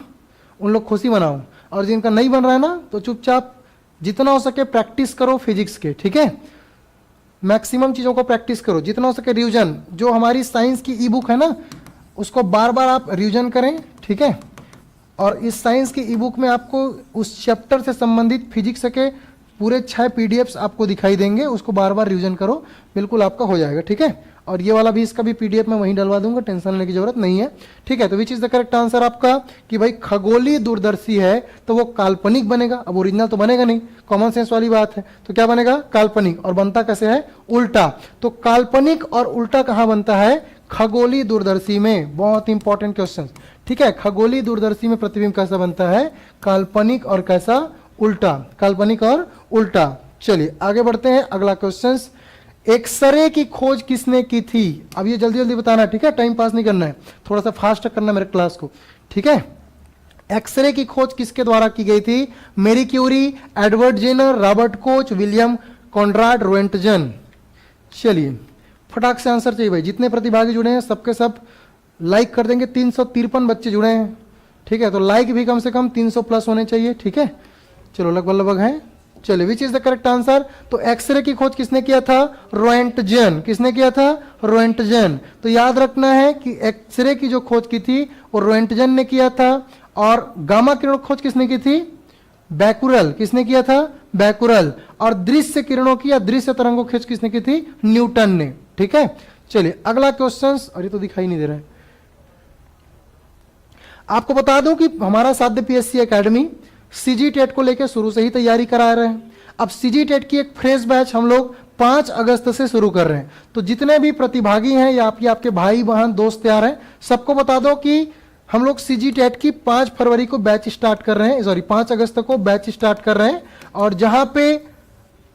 उन लोग खुशी मनाओ, और जिनका नहीं बन रहा है ना तो चुपचाप जितना हो सके प्रैक्टिस करो फिजिक्स के, ठीक है, मैक्सिमम चीजों को प्रैक्टिस करो, जितना हो सके रिवीजन, जो हमारी साइंस की ई बुक है ना उसको बार बार आप रिवीजन करें, ठीक है। और इस साइंस की ई बुक में आपको उस चैप्टर से संबंधित फिजिक्स के पूरे 6 पीडीएफ्स आपको दिखाई देंगे, उसको बार बार रिवीजन करो, बिल्कुल आपका हो जाएगा, ठीक है। और ये वाला भी, इसका भी पीडीएफ मैं वहीं डलवा दूंगा, टेंशन लेने की जरूरत नहीं है, ठीक है। तो which is the correct answer आपका कि भाई खगोलीय दूरदर्शी है तो वो काल्पनिक बनेगा, अब ओरिजिनल तो बनेगा नहीं, कॉमन सेंस वाली बात है, तो क्या बनेगा, काल्पनिक, और बनता कैसे है, उल्टा। तो काल्पनिक और उल्टा कहां बनता है, खगोलीय दूरदर्शी में, बहुत इंपॉर्टेंट क्वेश्चन, ठीक है। खगोलीय दूरदर्शी में प्रतिबिंब कैसा बनता है, काल्पनिक और कैसा, उल्टा, काल्पनिक और उल्टा। चलिए आगे बढ़ते हैं, अगला क्वेश्चन, एक्सरे की खोज किसने की थी। अब ये जल्दी जल्दी बताना है, ठीक है, टाइम पास नहीं करना है, थोड़ा सा फास्ट करना है मेरे क्लास को, ठीक है। एक्सरे की खोज किसके द्वारा की गई थी, Marie Curie, Edward Jenner, Robert Koch, William Conrad Roentgen. चलिए फटाक से आंसर चाहिए भाई, जितने प्रतिभागी जुड़े हैं सबके सब लाइक कर देंगे, 353 बच्चे जुड़े हैं, ठीक है, तो लाइक भी कम से कम 300 प्लस होने चाहिए, ठीक है। चलो लगभग लगभग हैं। चलिए which is the correct answer, तो एक्सरे की खोज किसने किया था, रोएंटजन, किसने किया था, रोएंटजन। तो याद रखना है कि एक्सरे की जो खोज की थी वो रोएंटजन ने किया था, और गामा किरण खोज किसने की थी, बैकुरल, किसने किया था, बैकुरल, और दृश्य किरणों की या दृश्य तरंगों खींच किसने की थी? न्यूटन ने। ठीक है, चलिए अगला क्वेश्चन। अरे तो दिखाई नहीं दे रहा है। आपको बता दूं कि हमारा साध्य पीएससी एकेडमी सीजी टेट को लेकर शुरू से ही तैयारी करा रहे हैं। अब सीजी टेट की एक फ्रेश बैच हम लोग 5 अगस्त से शुरू कर रहे हैं। तो जितने भी प्रतिभागी हैं या आपके भाई बहन दोस्त तैयार हैं, सबको बता दो कि हम लोग सीजी टेट की 5 फरवरी को बैच स्टार्ट कर रहे हैं, सॉरी 5 अगस्त को बैच स्टार्ट कर रहे हैं। और जहां पे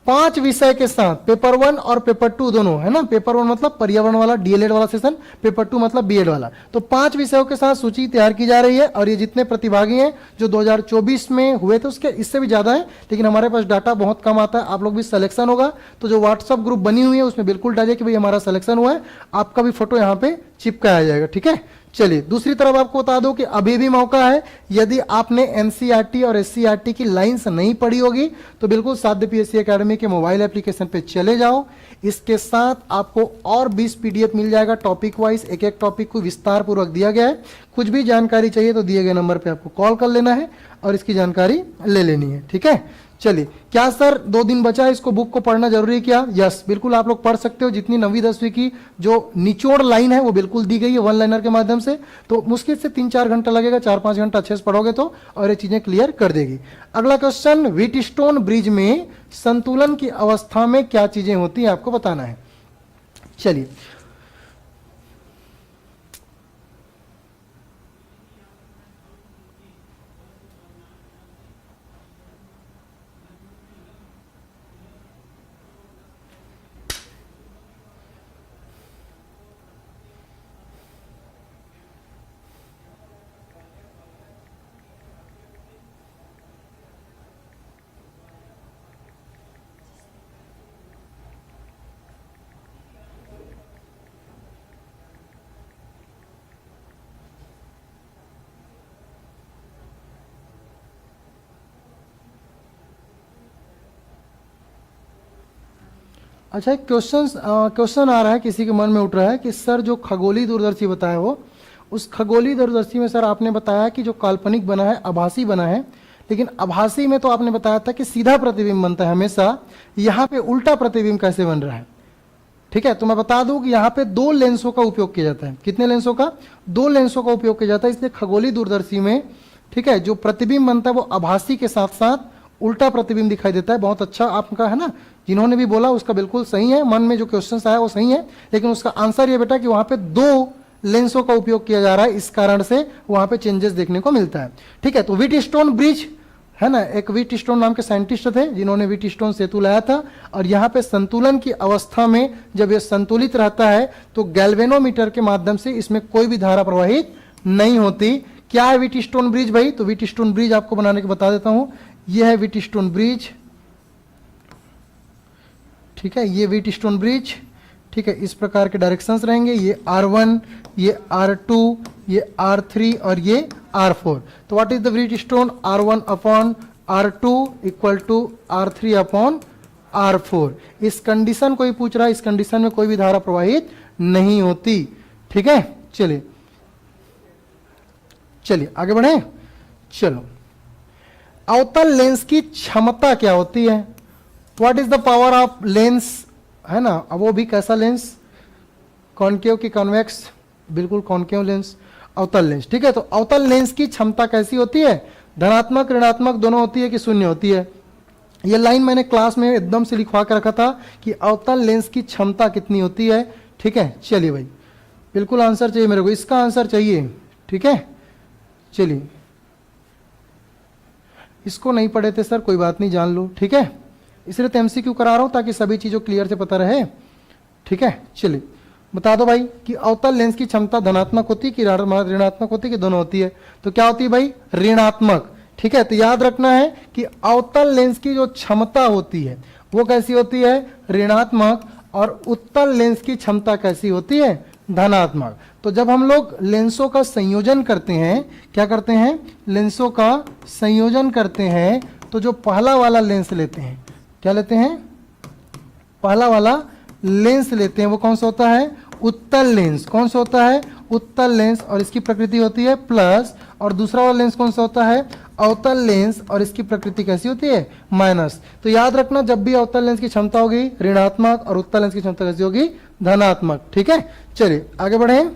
5 विषय के साथ पेपर 1 और पेपर 2 दोनों है ना, पेपर 1 मतलब पर्यावरण वाला डीएलएड वाला सेशन, पेपर 2 मतलब बीएड वाला, तो 5 विषयों के साथ सूची तैयार की जा रही है। और ये जितने प्रतिभागी हैं जो 2024 में हुए थे उसके इससे भी ज्यादा है, लेकिन हमारे पास डाटा बहुत कम आता है। आप लोग भी सिलेक्शन होगा तो जो व्हाट्सअप ग्रुप बनी हुई है उसमें बिल्कुल डालिए कि भाई हमारा सिलेक्शन हुआ है, आपका भी फोटो यहाँ पे चिपकाया जाएगा। ठीक है, चलिए दूसरी तरफ आपको बता दो कि अभी भी मौका है, यदि आपने एनसीईआरटी और एससीईआरटी की लाइंस नहीं पढ़ी होगी तो बिल्कुल साध्य पीएससी एकेडमी के मोबाइल एप्लीकेशन पे चले जाओ। इसके साथ आपको और 20 पीडीएफ मिल जाएगा टॉपिक वाइज, एक एक टॉपिक को विस्तार पूर्वक दिया गया है। कुछ भी जानकारी चाहिए तो दिए गए नंबर पे आपको कॉल कर लेना है और इसकी जानकारी ले लेनी है। ठीक है, चलिए क्या सर 2 दिन बचा है, इसको बुक को पढ़ना जरूरी है क्या? यस, बिल्कुल आप लोग पढ़ सकते हो। जितनी 9वीं 10वीं की जो निचोड़ लाइन है वो बिल्कुल दी गई है वन लाइनर के माध्यम से, तो मुश्किल से 3-4 घंटा लगेगा, 4-5 घंटा अच्छे से पढ़ोगे तो, और ये चीजें क्लियर कर देगी। अगला क्वेश्चन, व्हीटस्टोन ब्रिज में संतुलन की अवस्था में क्या चीजें होती है आपको बताना है। चलिए अच्छा, एक क्वेश्चन आ रहा है, किसी के मन में उठ रहा है कि सर जो खगोलीय दूरदर्शी बताया हो, उस खगोलीय दूरदर्शी में सर आपने बताया कि जो काल्पनिक बना है आभासी बना है, लेकिन आभासी में तो आपने बताया था कि सीधा प्रतिबिंब बनता है हमेशा, यहाँ पे उल्टा प्रतिबिंब कैसे बन रहा है? ठीक है, तो मैं बता दूं कि यहाँ पे 2 लेंसों का उपयोग किया जाता है। कितने लेंसों का? 2 लेंसों का उपयोग किया जाता है, इसलिए खगोलीय दूरदर्शी में ठीक है जो प्रतिबिंब बनता है वो आभासी के साथ साथ उल्टा प्रतिबिंब दिखाई देता है। बहुत अच्छा आपका है ना, जिन्होंने भी बोला उसका बिल्कुल सही है, मन में जो क्वेश्चन आया वो सही है, लेकिन उसका आंसर ये बेटा कि वहां पे 2 लेंसों का उपयोग किया जा रहा है, इस कारण से वहां पे चेंजेस देखने को मिलता है। ठीक है, तो व्हीटस्टोन ब्रिज है ना, एक व्हीटस्टोन नाम के साइंटिस्ट थे जिन्होंने व्हीटस्टोन सेतु लाया था, और यहाँ पे संतुलन की अवस्था में जब ये संतुलित रहता है तो गैल्वेनोमीटर के माध्यम से इसमें कोई भी धारा प्रवाहित नहीं होती। क्या है व्हीटस्टोन ब्रिज भाई? तो व्हीटस्टोन ब्रिज आपको बनाने के बता देता हूं। यह है व्हीटस्टोन ब्रिज, ठीक है, ये व्हीटस्टोन ब्रिज, ठीक है, इस प्रकार के डायरेक्शंस रहेंगे, ये R1, ये R2, ये R3 और ये R4। तो what is the Wheatstone? R1 upon R2 equal to R3 upon R4। इस कंडीशन को ही पूछ रहा है, इस कंडीशन में कोई भी धारा प्रवाहित नहीं होती। ठीक है, चलिए चलिए आगे बढ़े। चलो, अवतल लेंस की क्षमता क्या होती है? What is the power of lens, है ना, अब वो भी कैसा लेंस, कॉनकेव की कॉन्वेक्स? बिल्कुल कॉनकेव लेंस, अवतल लेंस। ठीक है, तो अवतल लेंस की क्षमता कैसी होती है? धनात्मक ऋणात्मक दोनों होती है कि शून्य होती है? ये लाइन मैंने क्लास में एकदम से लिखवा के रखा था कि अवतल लेंस की क्षमता कितनी होती है। ठीक है, चलिए भाई बिल्कुल आंसर चाहिए मेरे को, इसका आंसर चाहिए। ठीक है, चलिए, इसको नहीं पढ़े थे सर, कोई बात नहीं, जान लो। ठीक है, इसलिए तो एमसीक्यू करा रहा हूं ताकि सभी चीजों क्लियर से पता रहे। ठीक है, चलिए बता दो भाई कि अवतल लेंस की क्षमता धनात्मक होती है कि ऋणात्मक होती है कि दोनों होती है? तो क्या होती है भाई? ऋणात्मक। ठीक है, तो याद रखना है कि अवतल लेंस की जो क्षमता होती है वो कैसी होती है? ऋणात्मक। और उत्तल लेंस की क्षमता कैसी होती है? धनात्मक। तो जब हम लोग लेंसों का संयोजन करते हैं, क्या करते हैं? लेंसों का संयोजन करते हैं, तो जो पहला वाला लेंस लेते हैं, क्या लेते हैं? पहला वाला लेंस लेते हैं, वो कौन सा होता है? उत्तल लेंस। कौन सा होता है? उत्तल लेंस, और इसकी प्रकृति होती है प्लस। और दूसरा वाला लेंस कौन सा होता है? अवतल लेंस और इसकी प्रकृति कैसी होती है, माइनस। तो याद रखना जब भी अवतल लेंस की क्षमता होगी ऋणात्मक और उत्तल लेंस की क्षमता कैसी होगी, धनात्मक। ठीक है, चलिए आगे बढ़े।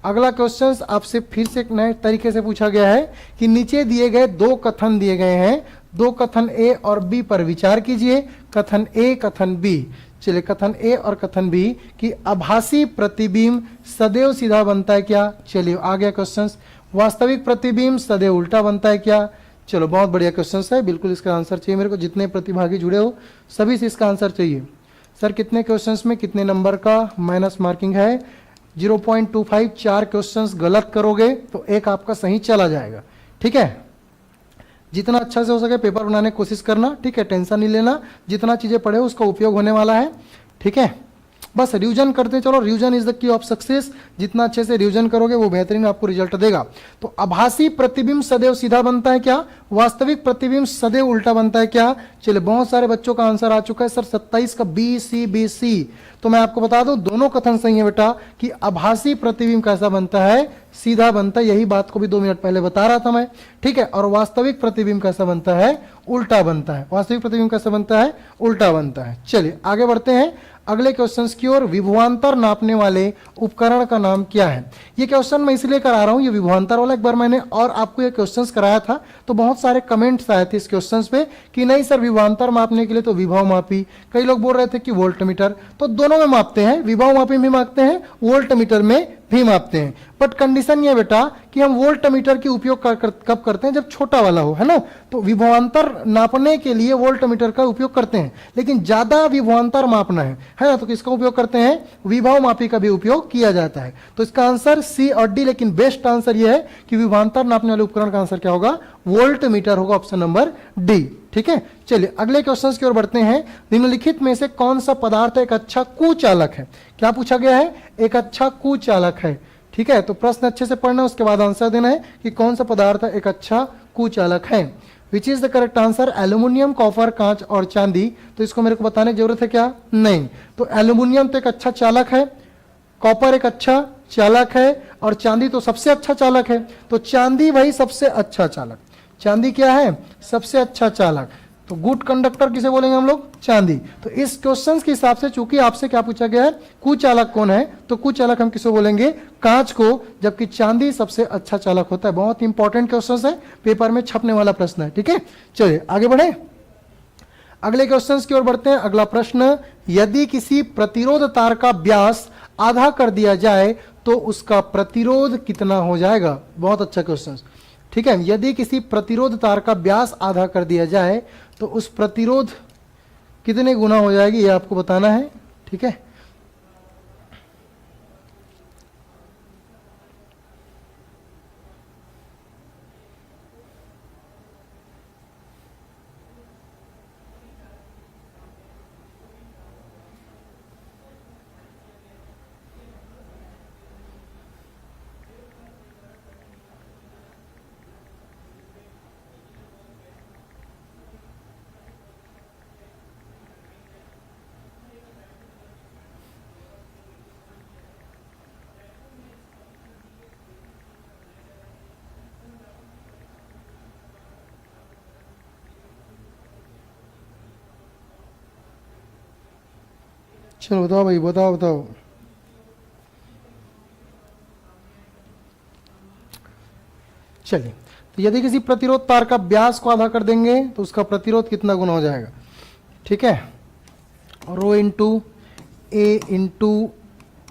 अगला क्वेश्चन आपसे फिर से एक नए तरीके से पूछा गया है कि नीचे दिए गए दो कथन दिए गए हैं, दो कथन ए और बी पर विचार कीजिए। कथन ए, कथन बी। चलिए कथन ए और कथन बी कि आभासी प्रतिबिंब सदैव सीधा बनता है क्या। चलिए आ गया क्वेश्चन। वास्तविक प्रतिबिंब सदैव उल्टा बनता है क्या। चलो बहुत बढ़िया क्वेश्चन है, बिल्कुल इसका आंसर चाहिए मेरे को। जितने प्रतिभागी जुड़े हो सभी से इसका आंसर चाहिए। सर कितने क्वेश्चंस में कितने नंबर का माइनस मार्किंग है, 0.25। 4 क्वेश्चंस गलत करोगे तो एक आपका सही चला जाएगा। ठीक है, जितना अच्छा से हो सके पेपर बनाने की कोशिश करना। ठीक है, टेंशन नहीं लेना, जितना चीजें पढ़े उसका उपयोग होने वाला है। ठीक है, बस रिवीजन करते चलो, revision is the key of success. जितना अच्छे से रिवीजन करोगे वो बेहतरीन आपको रिजल्ट देगा। तो आभासी प्रतिबिंब सदैव सीधा बनता है क्या, वास्तविक प्रतिबिंब सदैव उल्टा बनता है क्या। चलिए बहुत सारे बच्चों का आंसर आ चुका है सर 27 का बी सी। तो मैं आपको बता दूं दोनों कथन सही है बेटा कि आभासी प्रतिबिंब कैसा बनता है, सीधा बनता है। यही बात को भी 2 मिनट पहले बता रहा था मैं। ठीक है, और वास्तविक प्रतिबिंब कैसा बनता है, उल्टा बनता है। वास्तविक प्रतिबिंब कैसा बनता है, उल्टा बनता है। चलिए आगे बढ़ते हैं अगले क्वेश्चंस की ओर। विभवांतर नापने वाले उपकरण का नाम क्या है। ये क्वेश्चन मैं इसलिए करा रहा हूं, ये विभवांतर वाला एक बार मैंने और आपको ये क्वेश्चंस कराया था तो बहुत सारे कमेंट्स आए थे इस क्वेश्चंस पे कि नहीं सर विभवांतर मापने के लिए तो विभव मापी, कई लोग बोल रहे थे कि वोल्टमीटर। तो दोनों में मापते हैं, विभव मापी में मापते हैं, वोल्टमीटर में भी मापते हैं। बट कंडीशन ये बेटा कि हम वोल्टमीटर की उपयोग कब करते हैं, जब छोटा वाला हो, है ना। तो विभवांतर नापने के लिए वोल्टमीटर का उपयोग करते हैं, लेकिन ज्यादा विभवांतर मापना है ना, तो किसका उपयोग करते हैं, विभव मापी का भी उपयोग किया जाता है। तो इसका आंसर सी और डी, लेकिन बेस्ट आंसर यह है कि विभवांतर नापने वाले उपकरण का आंसर क्या होगा, वोल्टमीटर होगा, ऑप्शन नंबर डी। ठीक है, चलिए अगले क्वेश्चन की ओर बढ़ते हैं। निम्नलिखित में से कौन सा पदार्थ एक अच्छा कुचालक है। क्या पूछा गया है, एक अच्छा कुचालक है। ठीक है, तो प्रश्न अच्छे से पढ़ना, उसके बाद आंसर देना है कि कौन सा पदार्थ एक अच्छा कुचालक है। विच is the correct answer, aluminium, copper, कांच और चांदी। तो इसको मेरे को बताने की जरूरत है क्या, नहीं। तो एल्यूमिनियम तो एक अच्छा चालक है, कॉपर एक अच्छा चालक है और चांदी तो सबसे अच्छा चालक है। तो चांदी वही सबसे अच्छा चालक, चांदी क्या है, सबसे अच्छा चालक। तो गुड कंडक्टर किसे बोलेंगे हम लोग, चांदी। तो इस क्वेश्चन के हिसाब से चूंकि आपसे क्या पूछा गया है, कुचालक कौन है, तो कुचालक हम किसे बोलेंगे, कांच को, जबकि चांदी सबसे अच्छा चालक होता है। बहुत इंपॉर्टेंट क्वेश्चन है, पेपर में छपने वाला प्रश्न है। ठीक है, चलिए आगे बढ़े, अगले क्वेश्चन की ओर बढ़ते हैं। अगला प्रश्न, यदि किसी प्रतिरोध तार का व्यास आधा कर दिया जाए तो उसका प्रतिरोध कितना हो जाएगा। बहुत अच्छा क्वेश्चन। ठीक है, यदि किसी प्रतिरोध तार का व्यास आधा कर दिया जाए तो उस प्रतिरोध कितने गुना हो जाएगी, ये आपको बताना है। ठीक है, चलो बताओ भाई, बताओ बताओ। चलिए, तो यदि किसी प्रतिरोध तार का व्यास को आधा कर देंगे तो उसका प्रतिरोध कितना गुना हो जाएगा। ठीक है, rho into A into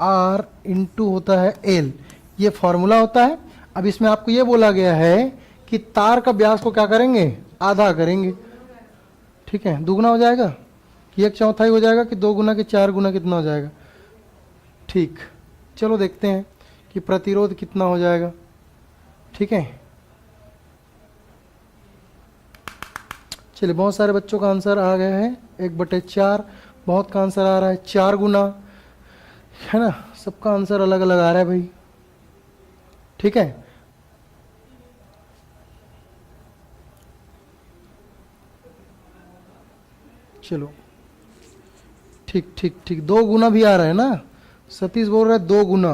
R into होता है एल, ये फॉर्मूला होता है। अब इसमें आपको ये बोला गया है कि तार का व्यास को क्या करेंगे, आधा करेंगे। ठीक है, दुगुना हो जाएगा कि 1/4 हो जाएगा कि 2 गुना कि 4 गुना, कितना हो जाएगा। ठीक, चलो देखते हैं कि प्रतिरोध कितना हो जाएगा। ठीक है, चलिए बहुत सारे बच्चों का आंसर आ गया है 1/4। बहुत का आंसर आ रहा है 4 गुना, है ना। सबका आंसर अलग अलग आ रहा है भाई। ठीक है, चलो ठीक ठीक ठीक, 2 गुना भी आ रहा है ना, सतीश बोल रहा है 2 गुना।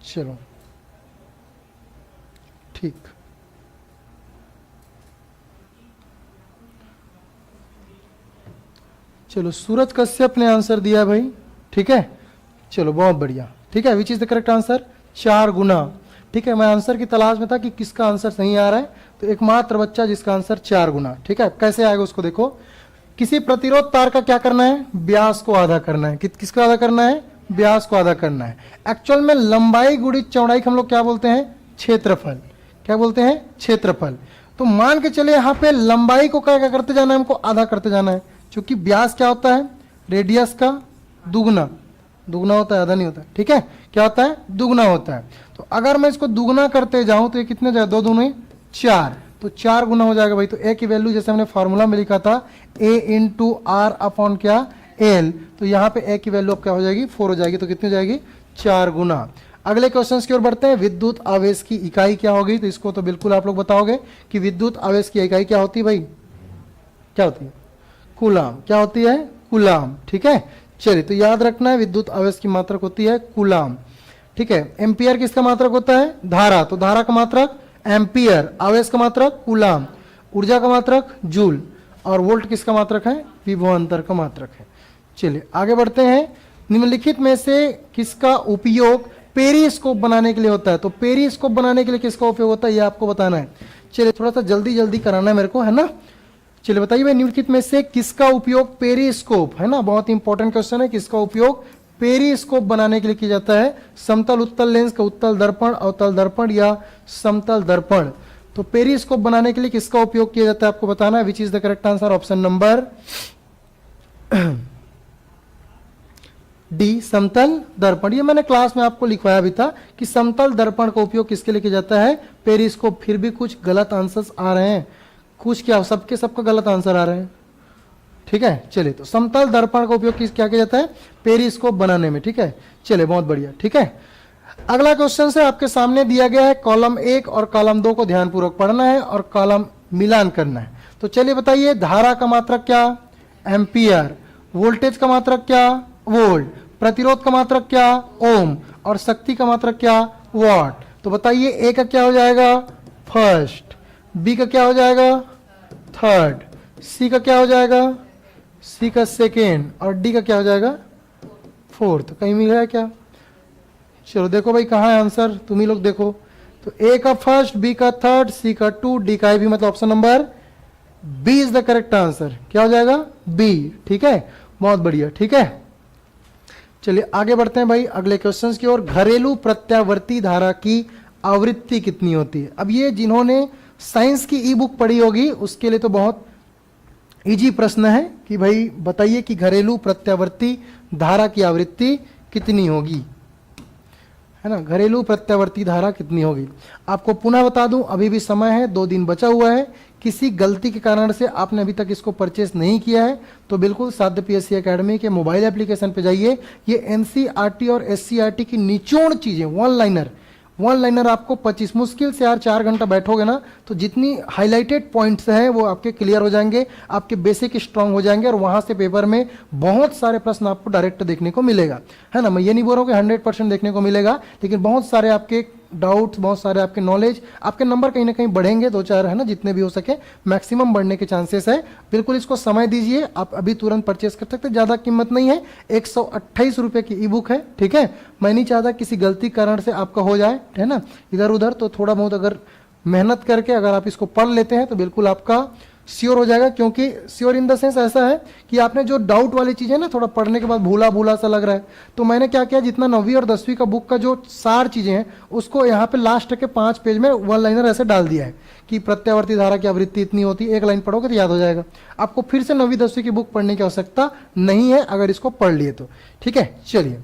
चलो ठीक, चलो सूरज कश्यप ने आंसर दिया भाई, ठीक है, चलो बहुत बढ़िया, ठीक है। विच इज द करेक्ट आंसर? 4 गुना, ठीक है। मैं आंसर की तलाश में था कि किसका आंसर सही आ रहा है, तो एकमात्र बच्चा जिसका आंसर 4 गुना, ठीक है। कैसे आएगा उसको देखो, किसी प्रतिरोध तार का क्या करना है, व्यास को आधा करना है। किसका आधा करना है? व्यास को आधा करना है। एक्चुअल में लंबाई गुणित चौड़ाई हम लोग क्या बोलते हैं? क्षेत्रफल। क्या बोलते हैं? क्षेत्रफल। तो मान के चले यहाँ पे लंबाई को क्या करते जाना है, हमको आधा करते जाना है, क्योंकि व्यास क्या होता है? रेडियस का दुगना, दुगना होता है, आधा नहीं होता, ठीक है। क्या होता है? दुगना होता है। तो अगर मैं इसको दुगना करते जाऊं तो ये कितने जाए? 2 दूनी 4, तो 4 गुना हो जाएगा भाई। तो ए की वैल्यू जैसे हमने फॉर्मूला में लिखा था ए इंटू आर अपॉन क्या? एल, तो यहाँ पे ए की वैल्यू अब क्या हो जाएगी? 4 हो जाएगी। तो कितनी हो जाएगी? 4 गुना। अगले क्वेश्चन की ओर बढ़ते हैं। विद्युत आवेश की इकाई क्या होगी? तो इसको तो बिल्कुल आप लोग बताओगे कि विद्युत आवेश की इकाई क्या होती है भाई? क्या होती है? कूलाम। क्या होती है? कूलाम, ठीक है। चलिए, तो याद रखना है विद्युत आवेश की मात्रक होती है कूलाम, ठीक है। एम्पियर किसका मात्रक होता है? धारा, तो धारा का मात्रक एम्पियर, आवेश का मात्रक कूलाम, ऊर्जा का मात्रक जूल, और वोल्ट किसका मात्रक है? विभवांतर का मात्रक है। चलिए आगे बढ़ते हैं। निम्नलिखित में से किसका उपयोग पेरिस्कोप बनाने के लिए होता है? तो पेरिस्कोप बनाने के लिए किसका उपयोग होता है ये आपको बताना है। चलिए थोड़ा सा जल्दी जल्दी कराना है मेरे को, है ना। चलिए बताइए भाई, निम्नलिखित में से किसका उपयोग पेरिस्कोप, है ना, बहुत इंपॉर्टेंट क्वेश्चन है, किसका उपयोग पेरिस्कोप बनाने के लिए किया जाता है? समतल उत्तल लेंस का उत्तल दर्पण, अवतल दर्पण या समतल दर्पण। तो पेरिस्कोप बनाने के लिए किसका उपयोग किया जाता है आपको बताना है। विच is the correct answer? Option number D, समतल दर्पण। ये मैंने क्लास में आपको लिखवाया भी था कि समतल दर्पण का उपयोग किसके लिए किया जाता है? पेरिस्कोप। फिर भी कुछ गलत आंसर्स आ रहे हैं, कुछ क्या, सबका गलत आंसर आ रहे हैं, ठीक है। चलिए, तो समतल दर्पण का उपयोग क्या किया जाता है? पेरिस्कोप बनाने में, ठीक है। चलिए बहुत बढ़िया, ठीक है। अगला क्वेश्चन से आपके सामने दिया गया है, कॉलम 1 और कॉलम 2 को ध्यानपूर्वक पढ़ना है और कॉलम मिलान करना है। तो चलिए बताइए, धारा का मात्रक क्या? एम्पियर। वोल्टेज का मात्रक क्या? वोल्ट। प्रतिरोध का मात्रक क्या? ओम। और शक्ति का मात्रक क्या? वॉट। तो बताइए ए का क्या हो जाएगा? फर्स्ट। बी का क्या हो जाएगा? थर्ड। सी का क्या हो जाएगा? सी का सेकेंड। और डी का क्या हो जाएगा? फोर्थ। कहीं मिल रहा है क्या? चलो देखो भाई कहाँ है आंसर, तुम ही लोग देखो। तो ए का फर्स्ट, बी का थर्ड, सी का 2, डी का भी, मतलब option number B is the correct answer. क्या हो जाएगा? बी, ठीक है। बहुत बढ़िया, ठीक है। चलिए आगे बढ़ते हैं भाई अगले क्वेश्चन की ओर। घरेलू प्रत्यावर्ती धारा की आवृत्ति कितनी होती है? अब ये जिन्होंने साइंस की ई बुक पढ़ी होगी उसके लिए तो बहुत इजी प्रश्न है कि भाई बताइए कि घरेलू प्रत्यावर्ती धारा की आवृत्ति कितनी होगी, है ना। घरेलू प्रत्यावर्ती धारा कितनी होगी? आपको पुनः बता दूं, अभी भी समय है, 2 दिन बचा हुआ है। किसी गलती के कारण से आपने अभी तक इसको परचेस नहीं किया है तो बिल्कुल साध्य पीएससी एकेडमी के मोबाइल एप्लीकेशन पे जाइए। ये एनसीईआरटी और एससीईआरटी की निचोड़ चीजें, वन लाइनर आपको 25, मुश्किल से यार 4 घंटा बैठोगे ना तो जितनी हाईलाइटेड पॉइंट्स हैं वो आपके क्लियर हो जाएंगे, आपके बेसिक स्ट्रांग हो जाएंगे और वहां से पेपर में बहुत सारे प्रश्न आपको डायरेक्ट देखने को मिलेगा, है ना। मैं ये नहीं बोल रहा हूँ कि 100% देखने को मिलेगा, लेकिन बहुत सारे आपके डाउट्स, बहुत सारे आपके नॉलेज, आपके नंबर कहीं ना कहीं बढ़ेंगे, 2-4, है ना, जितने भी हो सके मैक्सिमम बढ़ने के चांसेस है। बिल्कुल इसको समय दीजिए, आप अभी तुरंत परचेस कर सकते हैं, ज़्यादा कीमत नहीं है, 128 रुपये की ई बुक है, ठीक है। मैं नहीं चाहता किसी गलती कारण से आपका हो जाए, है ना, इधर उधर, तो थोड़ा बहुत अगर मेहनत करके अगर आप इसको पढ़ लेते हैं तो बिल्कुल आपका श्योर हो जाएगा। क्योंकि श्योर इन द सेंस ऐसा है कि आपने जो डाउट वाली चीज़ है ना, थोड़ा पढ़ने के बाद भूला भूला सा लग रहा है, तो मैंने क्या किया, जितना 9वीं और 10वीं का बुक का जो सार चीज़ें हैं उसको यहाँ पे लास्ट के 5 पेज में वन लाइनर ऐसे डाल दिया है कि प्रत्यावर्ती धारा की आवृत्ति इतनी होती है, 1 लाइन पढ़ोगे तो याद हो जाएगा। आपको फिर से 9वीं 10वीं की बुक पढ़ने की आवश्यकता नहीं है अगर इसको पढ़ लिए तो, ठीक है। चलिए,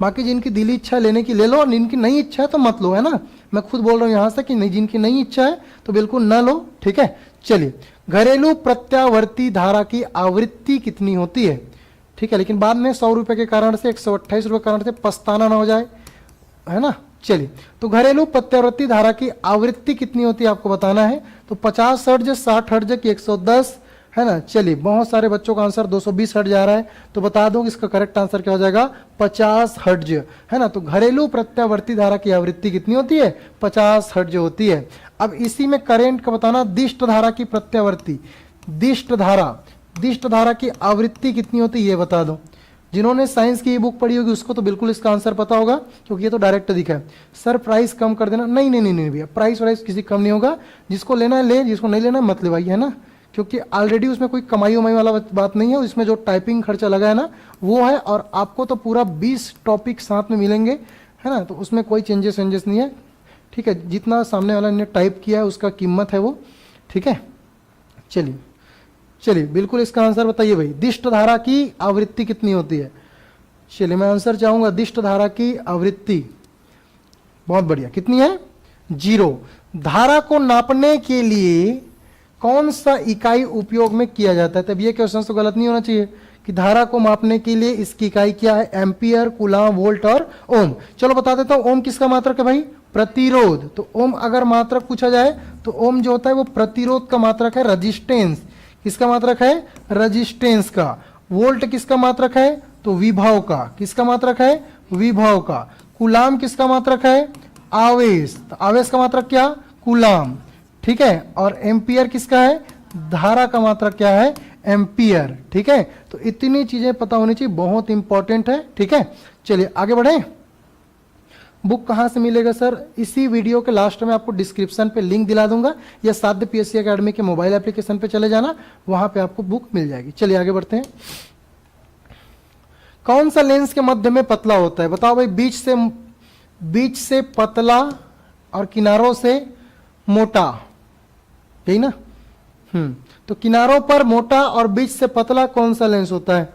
बाकी जिनकी दिली इच्छा लेने की ले लो, और जिनकी नहीं इच्छा है तो मत लो, है ना। मैं खुद बोल रहा हूँ यहाँ से कि नहीं, जिनकी नहीं इच्छा है तो बिल्कुल ना लो, ठीक है। चलिए, घरेलू प्रत्यावर्ती धारा की आवृत्ति कितनी होती है, ठीक है, लेकिन बाद में 100 रुपये के कारण से, 128 रुपये के कारण से पछताना ना हो जाए, है ना। चलिए, तो घरेलू प्रत्यावर्ती धारा की आवृत्ति कितनी होती है आपको बताना है। तो 50 हर्ट्ज, 60 हर्ट्ज की 110, है ना। चलिए, बहुत सारे बच्चों का आंसर 220 हर्ट्ज आ रहा है, तो बता दो कि इसका करेक्ट आंसर क्या हो जाएगा, 50 हर्ट्ज, है ना। तो घरेलू प्रत्यावर्ती धारा की आवृत्ति कितनी होती है, 50 हर्ट्ज होती है। अब इसी में करंट का बताना, दिष्ट धारा की प्रत्यावर्ती, दिष्ट धारा की आवृत्ति कितनी होती है ये बता दो। जिन्होंने साइंस की बुक पढ़ी होगी उसको तो बिल्कुल इसका आंसर पता होगा, क्योंकि ये तो डायरेक्ट दिखा है। सर प्राइस कम कर देना, नहीं नहीं नहीं नहीं भैया, प्राइस वाइस किसी कम नहीं होगा, जिसको लेना है ले, जिसको नहीं लेना है मत ले भाई, है ना। क्योंकि ऑलरेडी उसमें कोई कमाई उमाई वाला बात नहीं है, उसमें जो टाइपिंग खर्चा लगा है ना वो है, और आपको तो पूरा 20 टॉपिक साथ में मिलेंगे, है ना। तो उसमें कोई चेंजेस नहीं है, ठीक है। जितना सामने वाला ने टाइप किया है उसका कीमत है वो, ठीक है। चलिए बिल्कुल इसका आंसर बताइए भाई, दिष्ट धारा की आवृत्ति कितनी होती है। चलिए मैं आंसर चाहूंगा, दिष्ट धारा की आवृत्ति, बहुत बढ़िया, कितनी है, 0। धारा को नापने के लिए कौन सा इकाई उपयोग में किया जाता है। तब ये क्वेश्चन तो गलत नहीं होना चाहिए कि धारा को मापने के लिए इसकी इकाई क्या है, एम्पियर, कूलाम, वोल्ट और ओम। चलो बता देता हूं, ओम किसका मात्रक है भाई, प्रतिरोध। तो ओम अगर मात्रक पूछा जाए तो ओम जो होता है वो प्रतिरोध का मात्रक है, रजिस्टेंस किसका मात्रक है, रजिस्टेंस का। वोल्ट किसका मात्रक है, तो विभव का। किसका मात्रक है, विभव का। कूलाम किसका मात्रक है, आवेश। तो आवेश का मात्रक क्या, कूलाम, ठीक है। और एम्पियर किसका है, धारा का मात्रक क्या है, एम्पियर, ठीक है। तो इतनी चीजें पता होनी चाहिए, बहुत इंपॉर्टेंट है, ठीक है। चलिए आगे बढ़े। बुक कहां से मिलेगा सर, इसी वीडियो के लास्ट में आपको डिस्क्रिप्शन पे लिंक दिला दूंगा, या साध्य पीएससी एकेडमी के मोबाइल एप्लीकेशन पे चले जाना, वहां पे आपको बुक मिल जाएगी। चलिए आगे बढ़ते हैं। कौन सा लेंस के मध्य में पतला होता है, बताओ भाई। बीच से पतला और किनारों से मोटा, यही ना। तो किनारों पर मोटा और बीच से पतला कौन सा लेंस होता है।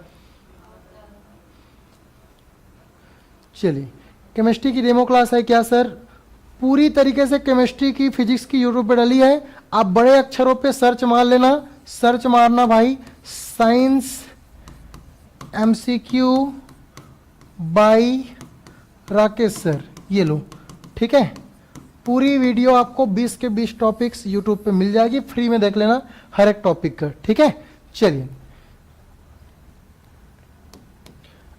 चलिए, केमिस्ट्री की डेमो क्लास है क्या सर, पूरी तरीके से केमिस्ट्री की, फिजिक्स की यूट्यूब पे डली है। आप बड़े अक्षरों पे सर्च मार लेना, सर्च मारना भाई, science MCQ by Rakesh sir, ये लो, ठीक है। पूरी वीडियो आपको 20 के 20 टॉपिक्स यूट्यूब पे मिल जाएगी, फ्री में देख लेना हर एक टॉपिक का, ठीक है। चलिए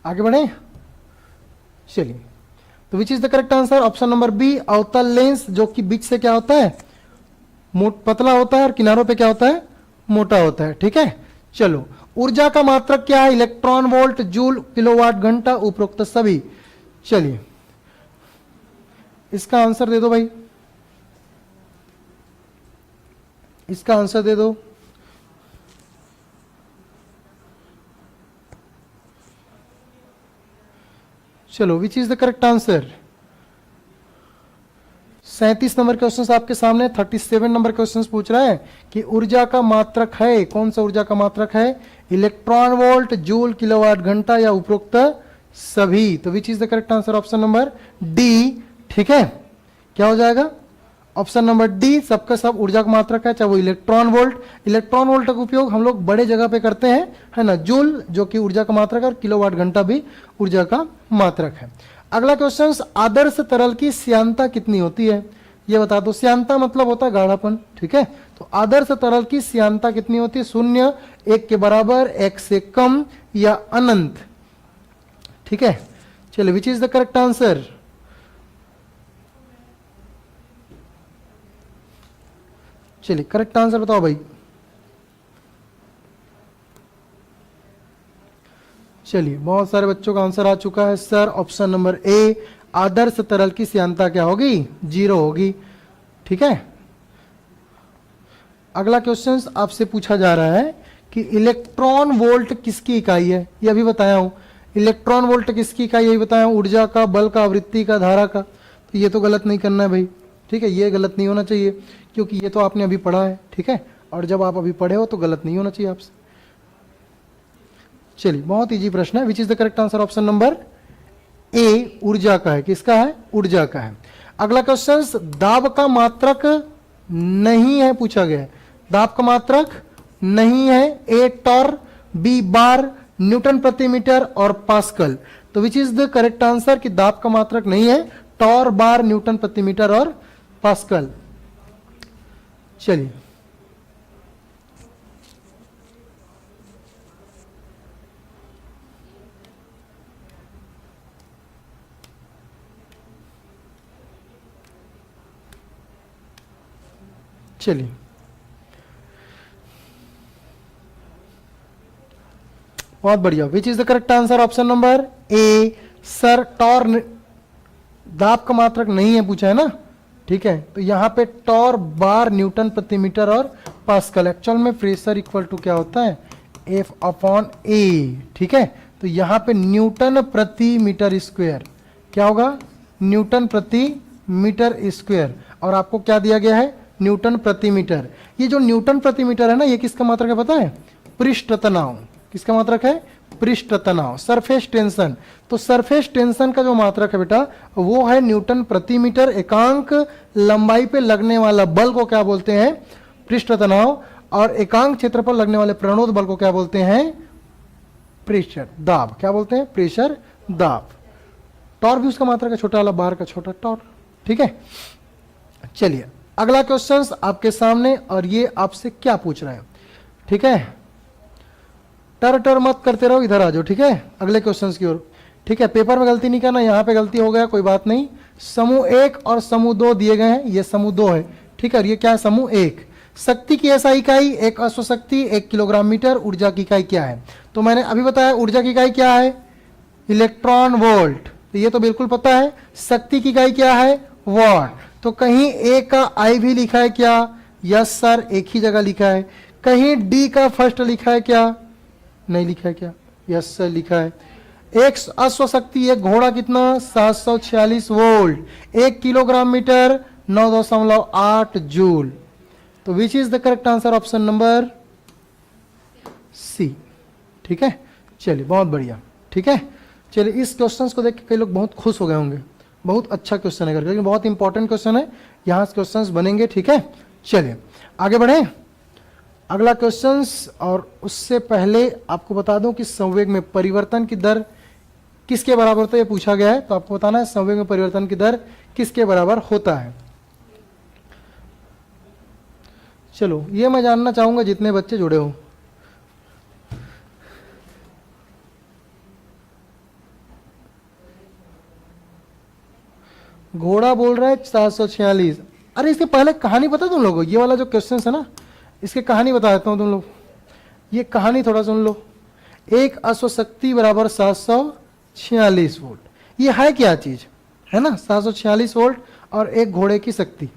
आगे बढ़े। चलिए, तो which is the correct answer, option number B, अवतल लेंस, जो कि बीच से क्या होता है, पतला होता है, और किनारों पे क्या होता है, मोटा होता है, ठीक है। चलो, ऊर्जा का मात्रक क्या है, इलेक्ट्रॉन वोल्ट, जूल, किलोवाट घंटा, उपरोक्त सभी। चलिए इसका आंसर दे दो भाई, इसका आंसर दे दो। चलो, विच is the correct answer. 37 number question आपके सामने, 37 नंबर क्वेश्चन पूछ रहा है कि ऊर्जा का मात्रक है, कौन सा ऊर्जा का मात्रक है, इलेक्ट्रॉन वोल्ट, जूल, किलोवाट घंटा या उपरोक्त सभी। तो which is the correct answer, option number D, ठीक है। क्या हो जाएगा, ऑप्शन नंबर डी, सबका सब ऊर्जा का मात्रक है, चाहे वो इलेक्ट्रॉन वोल्ट का उपयोग हम लोग बड़े जगह पे करते हैं, है ना। जूल जो कि ऊर्जा का मात्रक है, और किलोवाट घंटा भी ऊर्जा का मात्रक है। अगला क्वेश्चन, आदर्श तरल की श्यानता कितनी होती है, ये बता दो। श्यानता मतलब होता है गाढ़ापन, ठीक है। तो आदर्श तरल की श्यानता कितनी होती है, 0, 1 के बराबर, 1 से कम, या अनंत, ठीक है। चलिए, which is the correct answer. चलिए करेक्ट आंसर बताओ भाई। चलिए, बहुत सारे बच्चों का आंसर आ चुका है सर, ऑप्शन नंबर ए, आदर्श तरल की श्यानता क्या होगी, 0 होगी, ठीक है। अगला क्वेश्चन आपसे पूछा जा रहा है कि इलेक्ट्रॉन वोल्ट किसकी इकाई है, ये अभी बताया हूं। इलेक्ट्रॉन वोल्ट किसकी इकाई, यही बताया हूं, ऊर्जा का, बल का, आवृत्ति का, धारा का। तो ये तो गलत नहीं करना है भाई, ठीक है, ये गलत नहीं होना चाहिए, क्योंकि ये तो आपने अभी पढ़ा है, ठीक है। और जब आप अभी पढ़े हो तो गलत नहीं होना चाहिए आपसे। चलिए, बहुत इजी प्रश्न है, विच is the correct answer, option number ए, ऊर्जा का है। किसका है, ऊर्जा का है। अगला क्वेश्चन, दाब का मात्रक नहीं है पूछा गया है, दाब का मात्रक नहीं है, A torr, B bar, newton प्रति मीटर और पास्कल। तो which is the correct answer कि दाब का मात्रक नहीं है, टॉर, बार, न्यूटन प्रति मीटर और पास्कल। चलिए चलिए, बहुत बढ़िया। Which is the correct answer? Option number A. Sir torr दाब का मात्रक नहीं है पूछा है ना, ठीक है, तो यहां पे टॉर बार न्यूटन प्रति मीटर और पास्कल। एक्चुअल में प्रेशर इक्वल टू क्या होता है? एफ अपॉन ए, ठीक है, तो यहां पे न्यूटन प्रति मीटर स्क्वायर क्या होगा? न्यूटन प्रति मीटर स्क्वायर। और आपको क्या दिया गया है? न्यूटन प्रति मीटर। ये जो न्यूटन प्रति मीटर है ना, ये किसका मात्रक है पता है? पृष्ठ तनाव। किसका मात्रक है? पृष्ठ तनाव, सरफेस टेंशन। तो सरफेस टेंशन का जो मात्रक है बेटा वो है न्यूटन प्रति मीटर। एकांक लंबाई पे लगने वाला बल को क्या बोलते हैं? पृष्ठ तनाव। और एकांक क्षेत्र पर लगने वाले प्रणोद बल को क्या बोलते हैं? प्रेशर दाब। क्या बोलते हैं? प्रेशर दाब। टॉर भी उसका मात्रक है, छोटा वाला बार का छोटा टॉर, ठीक है। चलिए अगला क्वेश्चन आपके सामने, और ये आपसे क्या पूछ रहे हैं, ठीक है। टर टर मत करते रहो, इधर आ जाओ, ठीक है, अगले क्वेश्चन की ओर, ठीक है। पेपर में गलती नहीं करना, यहां पे गलती हो गया कोई बात नहीं। समूह 1 और समूह 2 दिए गए हैं, ये समूह 2 है, ठीक है, और ये क्या है? समूह 1। शक्ति की ऐसा इकाई, एक अश्व शक्ति 1 किलोग्राम मीटर। ऊर्जा की इकाई क्या है? तो मैंने अभी बताया ऊर्जा की इकाई क्या है? इलेक्ट्रॉन वोल्ट, तो ये तो बिल्कुल पता है। शक्ति की इकाई क्या है? वॉट। तो कहीं ए का आई भी लिखा है क्या? यस सर, एक ही जगह लिखा है। कहीं डी का फर्स्ट लिखा है क्या? नहीं लिखा है क्या? यस सर लिखा है। एक अश्व शक्ति, एक घोड़ा कितना? 746 वोल्ट। 1 kilogram metre 9.8 joule. तो which is the correct answer? Option number C, ठीक है। चलिए बहुत बढ़िया, ठीक है। चलिए इस क्वेश्चन को देख के कई लोग बहुत खुश हो गए होंगे, बहुत अच्छा क्वेश्चन है करके, लेकिन बहुत इंपॉर्टेंट क्वेश्चन है, यहां से क्वेश्चन बनेंगे, ठीक है। चलिए आगे बढ़े अगला क्वेश्चन। और उससे पहले आपको बता दूं कि संवेग में परिवर्तन की दर किसके बराबर होता है, ये पूछा गया है, तो आपको बताना है संवेग में परिवर्तन की दर किसके बराबर होता है। चलो ये मैं जानना चाहूंगा जितने बच्चे जुड़े हो। घोड़ा बोल रहा है 746। अरे इसके पहले कहानी पता तुम लोगों, ये वाला जो क्वेश्चन है ना, इसकी कहानी बता देता हूं तुम लोग, ये कहानी थोड़ा सुन लो। एक अश्व शक्ति बराबर 746 वोल्ट। ये है क्या चीज, है ना? 746 वोल्ट और एक घोड़े की शक्ति।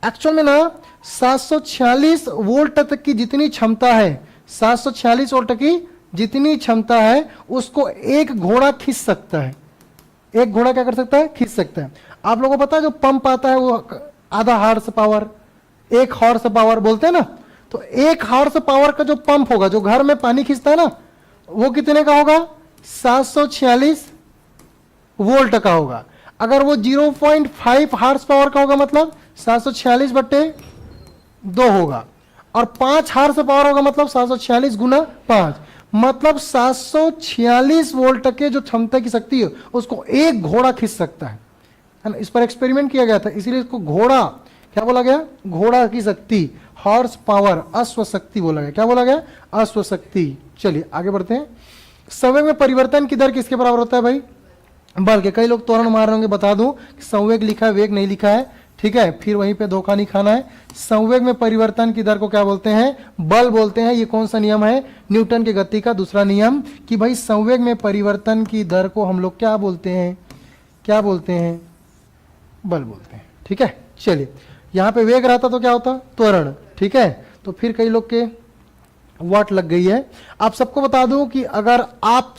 एक्चुअल में ना 746 वोल्ट तक की जितनी क्षमता है, 746 वोल्ट की जितनी क्षमता है उसको एक घोड़ा खींच सकता है। एक घोड़ा क्या कर सकता है? खींच सकता है। आप लोगों को पता है जो पंप आता है वो आधा हॉर्स पावर, 1 हॉर्स पावर बोलते हैं ना, तो 1 हॉर्स पावर का जो पंप होगा, जो घर में पानी खींचता है ना, वो कितने का होगा? 746 वोल्ट का होगा। अगर वो 0.5 हॉर्स पावर का होगा मतलब 746/2 होगा, और 5 हॉर्स पावर होगा मतलब 746 गुना 5, मतलब 746 वोल्ट के जो क्षमता की शक्ति है उसको एक घोड़ा खींच सकता है ना। इस पर एक्सपेरिमेंट किया गया था, इसीलिए इसको घोड़ा क्या बोला गया? घोड़ा की शक्ति, हॉर्स पावर, अश्व शक्ति बोला गया। क्या बोला गया? अश्व शक्ति। चलिए आगे बढ़ते हैं। संवेग में परिवर्तन की दर किसके बराबर होता है भाई? बल के। कई लोग तोरण मार रहे होंगे, बता दूं कि संवेग लिखा है, वेग नहीं लिखा है, ठीक है, फिर वहीं पे धोखा नहीं खाना है। संवेग में परिवर्तन की दर को क्या बोलते हैं? बल बोलते हैं। ये कौन सा नियम है? न्यूटन के गति का दूसरा नियम, कि भाई संवेग में परिवर्तन की दर को हम लोग क्या बोलते हैं? क्या बोलते हैं? बल बोलते हैं, ठीक है। चलिए यहां पे वेग रहता तो क्या होता? त्वरण, ठीक है। तो फिर कई लोग के वाट लग गई है। आप सबको बता दूं कि अगर आप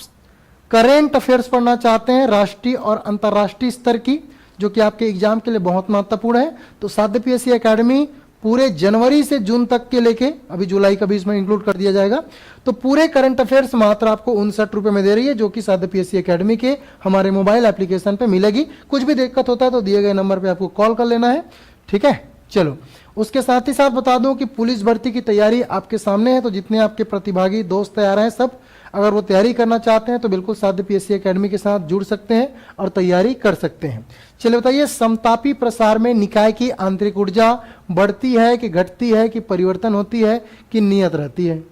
करेंट अफेयर्स पढ़ना चाहते हैं राष्ट्रीय और अंतर्राष्ट्रीय स्तर की, जो कि आपके एग्जाम के लिए बहुत महत्वपूर्ण है, तो साध्य पीएससी एकेडमी पूरे जनवरी से जून तक के लेके, अभी जुलाई का भी इसमें इंक्लूड कर दिया जाएगा, तो पूरे करंट अफेयर्स मात्र आपको 59 रुपए में दे रही है, जो कि साध्य पीएससी एकेडमी के हमारे मोबाइल एप्लीकेशन पे मिलेगी। कुछ भी दिक्कत होता है तो दिए गए नंबर पे आपको कॉल कर लेना है, ठीक है। चलो उसके साथ ही साथ बता दूं कि पुलिस भर्ती की तैयारी आपके सामने है, तो जितने आपके प्रतिभागी दोस्त तैयार हैं सब, अगर वो तैयारी करना चाहते हैं तो बिल्कुल साध्य पीएससी एकेडमी के साथ जुड़ सकते हैं और तैयारी कर सकते हैं। चलिए बताइए, समतापी प्रसार में निकाय की आंतरिक ऊर्जा बढ़ती है कि घटती है कि परिवर्तन होती है कि नियत रहती है?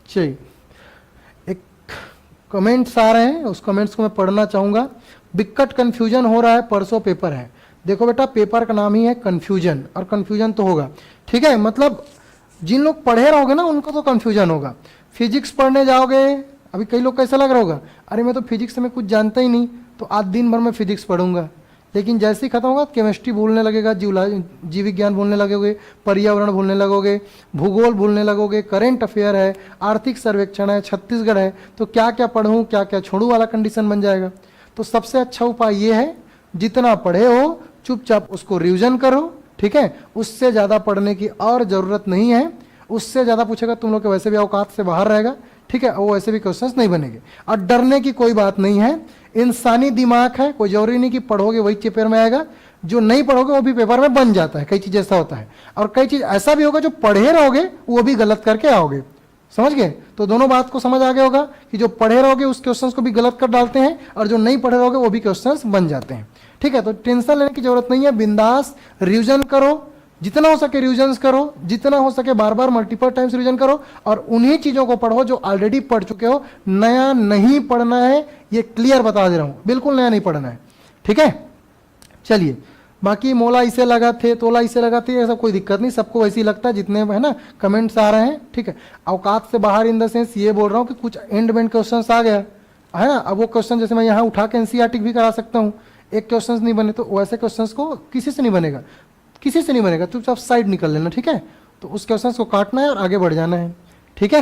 चलिए एक कमेंट्स आ रहे हैं, उस कमेंट्स को मैं पढ़ना चाहूंगा। बिकट कंफ्यूजन हो रहा है, परसों पेपर है, देखो बेटा पेपर का नाम ही है कंफ्यूजन, और कंफ्यूजन तो होगा, ठीक है। मतलब जिन लोग पढ़े रहोगे ना उनको तो कंफ्यूजन होगा। फिजिक्स पढ़ने जाओगे, अभी कई लोग कैसा लग रहा होगा, अरे मैं तो फिजिक्स में कुछ जानता ही नहीं, तो आज दिन भर में फिजिक्स पढ़ूंगा, लेकिन जैसे ही खत्म होगा केमिस्ट्री भूलने लगेगा, जीव विज्ञान भूलने लगोगे, पर्यावरण भूलने लगोगे, भूगोल भूलने लगोगे, करेंट अफेयर है, आर्थिक सर्वेक्षण है, छत्तीसगढ़ है, तो क्या क्या पढ़ूं क्या क्या छोड़ूं वाला कंडीशन बन जाएगा। तो सबसे अच्छा उपाय ये है, जितना पढ़े हो चुपचाप उसको रिविजन करो, ठीक है। उससे ज़्यादा पढ़ने की और ज़रूरत नहीं है। उससे ज़्यादा पूछेगा तुम लोग के वैसे भी औकात से बाहर रहेगा, ठीक है, वो वैसे भी क्वेश्चंस नहीं बनेंगे। और डरने की कोई बात नहीं है, इंसानी दिमाग है, कोई जरूरी नहीं कि पढ़ोगे वही पेपर में आएगा, जो नहीं पढ़ोगे वो भी पेपर में बन जाता है, कई चीज़ ऐसा होता है। और कई चीज़ ऐसा भी होगा जो पढ़े रहोगे वो भी गलत करके आओगे, समझ गए। तो दोनों बात को समझ आ गया होगा कि जो पढ़े रहोगे उस क्वेश्चंस को भी गलत कर डालते हैं, और जो नहीं पढ़े रहोगे वो भी क्वेश्चंस बन जाते हैं, ठीक है। तो टेंशन लेने की जरूरत नहीं है, बिंदास रिविजन करो, जितना हो सके रिविजन करो, जितना हो सके बार बार मल्टीपल टाइम्स रिविजन करो, और उन्हीं चीजों को पढ़ो जो ऑलरेडी पढ़ चुके हो। नया नहीं पढ़ना है, ये क्लियर बता दे रहा हूं, बिल्कुल नया नहीं पढ़ना है, ठीक है। चलिए, बाकी मोला इसे लगा थे, तोला इसे लगा थे, ऐसा कोई दिक्कत नहीं, सबको वैसे ही लगता है जितने है ना कमेंट्स आ रहे हैं, ठीक है। औकात से बाहर इन द सेंस ये बोल रहा हूँ कि कुछ एंड में क्वेश्चन आ गया है ना, अब वो क्वेश्चन जैसे मैं यहाँ उठा के एनसीईआरटी भी करा सकता हूँ, एक क्वेश्चन नहीं बने तो वैसे क्वेश्चन को किसी से नहीं बनेगा, किसी से नहीं बनेगा, चुपचाप साइड निकल लेना, ठीक है। तो उस क्वेश्चन को काटना है और आगे बढ़ जाना है, ठीक है।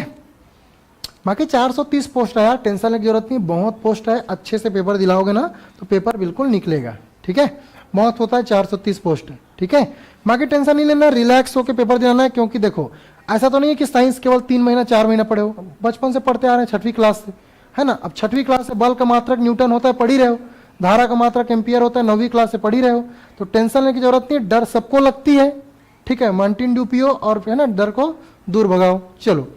बाकी 430 पोस्ट है यार, टेंशन लेने की जरूरत नहीं, बहुत पोस्ट है, अच्छे से पेपर दिलाओगे ना तो पेपर बिल्कुल निकलेगा, ठीक है। बहुत होता है 430 पोस्ट, ठीक है। बाकी टेंशन नहीं लेना, रिलैक्स होकर पेपर दिलाना है, क्योंकि देखो ऐसा तो नहीं है कि साइंस केवल 3 महीना 4 महीना पढ़े हो, बचपन से पढ़ते आ रहे हैं 6वीं क्लास से, है ना। अब 6वीं क्लास से बल का मात्रक न्यूटन होता है, पढ़ ही रहे हो, धारा का मात्रक एम्पियर होता है, 9वीं क्लास से पढ़ ही रहे हो, तो टेंशन लेने की जरूरत नहीं, डर सबको लगती है, ठीक है। माउंटेन ड्यू पियो और है ना डर को दूर भगाओ। चलो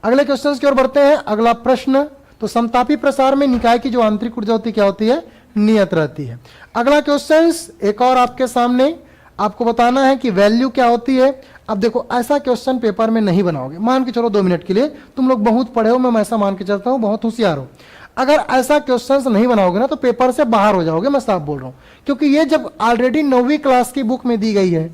अगले क्वेश्चन की ओर बढ़ते हैं। अगला प्रश्न, तो समतापी प्रसार में निकाय की जो आंतरिक ऊर्जा होती है क्या होती है, नियत रहती है। अगला क्वेश्चन एक और आपके सामने, आपको बताना है कि वैल्यू क्या होती है। अब देखो ऐसा क्वेश्चन पेपर में नहीं बनाओगे, मान के चलो 2 मिनट के लिए, तुम लोग बहुत पढ़े हो, मैं ऐसा मान के चलता हूं, बहुत होशियार हो। अगर ऐसा क्वेश्चंस नहीं बनाओगे ना तो पेपर से बाहर हो जाओगे, मैं साफ बोल रहा हूं, क्योंकि ये जब ऑलरेडी 9वीं क्लास की बुक में दी गई है,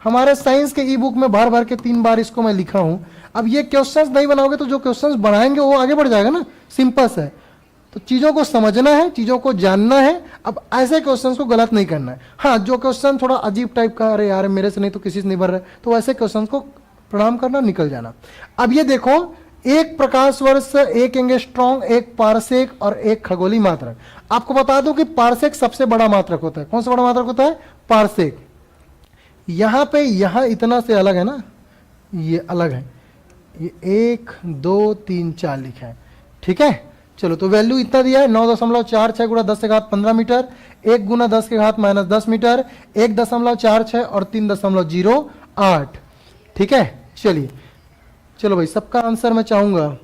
हमारे साइंस के ई बुक में भर भर के 3 बार इसको मैं लिखा हूं। अब ये क्वेश्चंस नहीं बनाओगे तो जो क्वेश्चंस बनाएंगे वो आगे बढ़ जाएगा ना, सिंपल है। तो चीजों को समझना है, चीजों को जानना है, अब ऐसे क्वेश्चंस को गलत नहीं करना है। हाँ, जो क्वेश्चन थोड़ा अजीब टाइप का, अरे यार मेरे से नहीं तो किसी से नहीं बन रहा है, तो ऐसे क्वेश्चन को प्रणाम करना, निकल जाना। अब ये देखो, एक प्रकाश वर्ष, एक एंगस्ट्रॉम, एक पारसेक और एक खगोलीय मात्रक। आपको बता दूं कि पारसेक सबसे बड़ा मात्रक होता है। कौन सा बड़ा मात्रक होता है, पारसेक। यहां पे यहां इतना से अलग है ना, ये अलग है, ये 1 2 3 4 लिखा है, ठीक है। चलो तो वैल्यू इतना दिया है, 9.46 गुणा 10 के घात 15 मीटर, 1 गुना 10 के घात -10 मीटर, 1.46 और 3.08, ठीक है। चलिए चलो भाई, सबका आंसर मैं चाहूंगा।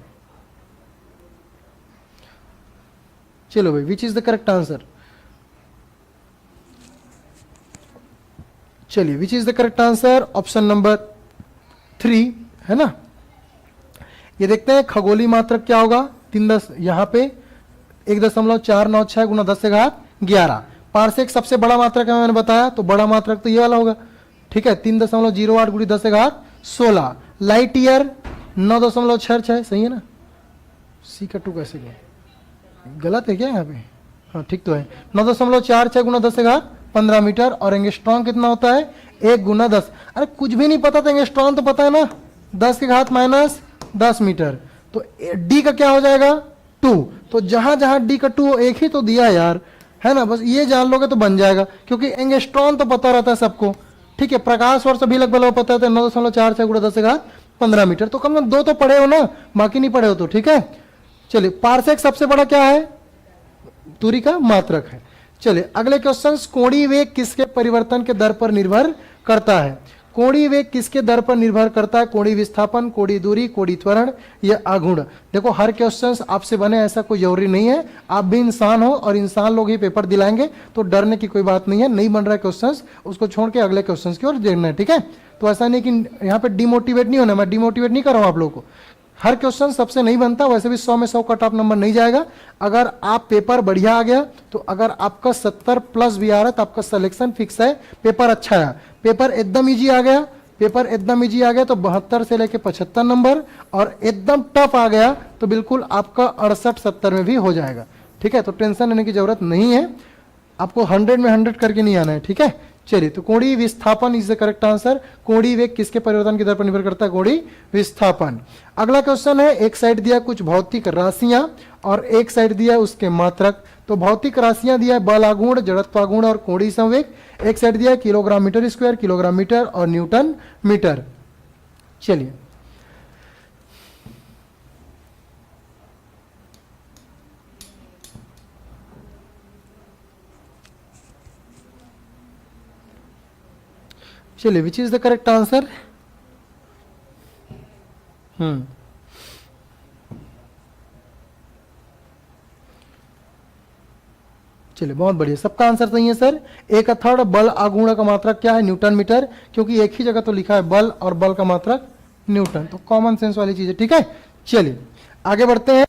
चलो भाई, which is the correct answer. चलिए, which is the correct answer, option number 3 है ना। ये देखते हैं खगोलीय मात्रक क्या होगा, 3 यहां पे 1.496 गुना 10 से घात 11। पारसेक सबसे बड़ा मात्रक है, मैंने बताया, तो बड़ा मात्रक तो ये वाला होगा, ठीक है। 3.08 गुणी 10 से घात 16। लाइट ईयर 9.66, सही है ना। सी का 2 कैसे गया, गलत है क्या यहाँ पे, हाँ ठीक तो है। 9.46 गुना 10 से घात 15 मीटर। और एंगस्ट्रॉम कितना होता है, 1 गुना 10। अरे कुछ भी नहीं पता तो एंगस्ट्रॉम तो पता है ना, 10 के घात -10 मीटर। तो डी का क्या हो जाएगा, 2। तो जहां जहां डी का 2 एक ही तो दिया यार, है ना। बस ये जान लोगे तो बन जाएगा, क्योंकि एंगस्ट्रॉम तो पता रहता है सबको, ठीक है। प्रकाश वर्ष भी लगभग पता है, 9.46 गुणा 10 से घात 15 मीटर। तो कम से कम 2 तो पढ़े हो ना, बाकी नहीं पढ़े हो तो, ठीक है। चलिए, पारसेक सबसे बड़ा क्या है, दूरी का मात्रक है। चलिए अगले क्वेश्चन, कोणीय वेग किसके परिवर्तन के दर पर निर्भर करता है। कोणीय वेग किसके दर पर निर्भर करता है, कोणीय विस्थापन, कोणीय दूरी, कोणीय त्वरण या आघूर्ण। देखो हर क्वेश्चन आपसे बने ऐसा कोई जरूरी नहीं है, आप भी इंसान हो और इंसान लोग ही पेपर दिलाएंगे, तो डरने की कोई बात नहीं है। नहीं बन रहा है क्वेश्चन, उसको छोड़ के अगले क्वेश्चन की ओर देखना है, ठीक है। तो ऐसा नहीं कि यहाँ पे डिमोटिवेट नहीं होना, मैं डिमोटिवेट नहीं कर रहा हूँ आप लोगों को, हर क्वेश्चन सबसे नहीं बनता, वैसे भी 100 में 100 कट ऑफ नंबर नहीं जाएगा। अगर आप पेपर बढ़िया आ गया तो अगर आपका 70 प्लस भी आ रहा है तो आपका सिलेक्शन फिक्स है, पेपर अच्छा है। पेपर एकदम इजी आ गया, पेपर एकदम इजी आ गया तो 72 से लेके 75 नंबर, और एकदम टफ आ गया तो बिल्कुल आपका 68-70 में भी हो जाएगा। ठीक है, तो टेंशन लेने की जरूरत नहीं है, आपको 100 में 100 करके नहीं आना है। ठीक है, चलिए, तो कोणीय विस्थापन इज द करेक्ट आंसर। कोणीय वेग किसके परिवर्तन की दर पर निर्भर करता है? कोणीय विस्थापन। अगला क्वेश्चन है, एक साइड दिया कुछ भौतिक राशियां और एक साइड दिया उसके मात्रक। तो भौतिक राशियां दिया है बलागुण, जड़त्वागुण और कोणीय संवेग। एक साइड दिया है kilogram metre square, kilogram metre और न्यूटन मीटर। चलिए, चलिए, which is the correct answer? चलिए, बहुत बढ़िया, सबका आंसर सही है सर। 1/3 बल आघूर्ण का मात्रक क्या है? न्यूटन मीटर, क्योंकि एक ही जगह तो लिखा है बल और बल का मात्रक न्यूटन, तो कॉमन सेंस वाली चीज है। ठीक है, चलिए आगे बढ़ते हैं।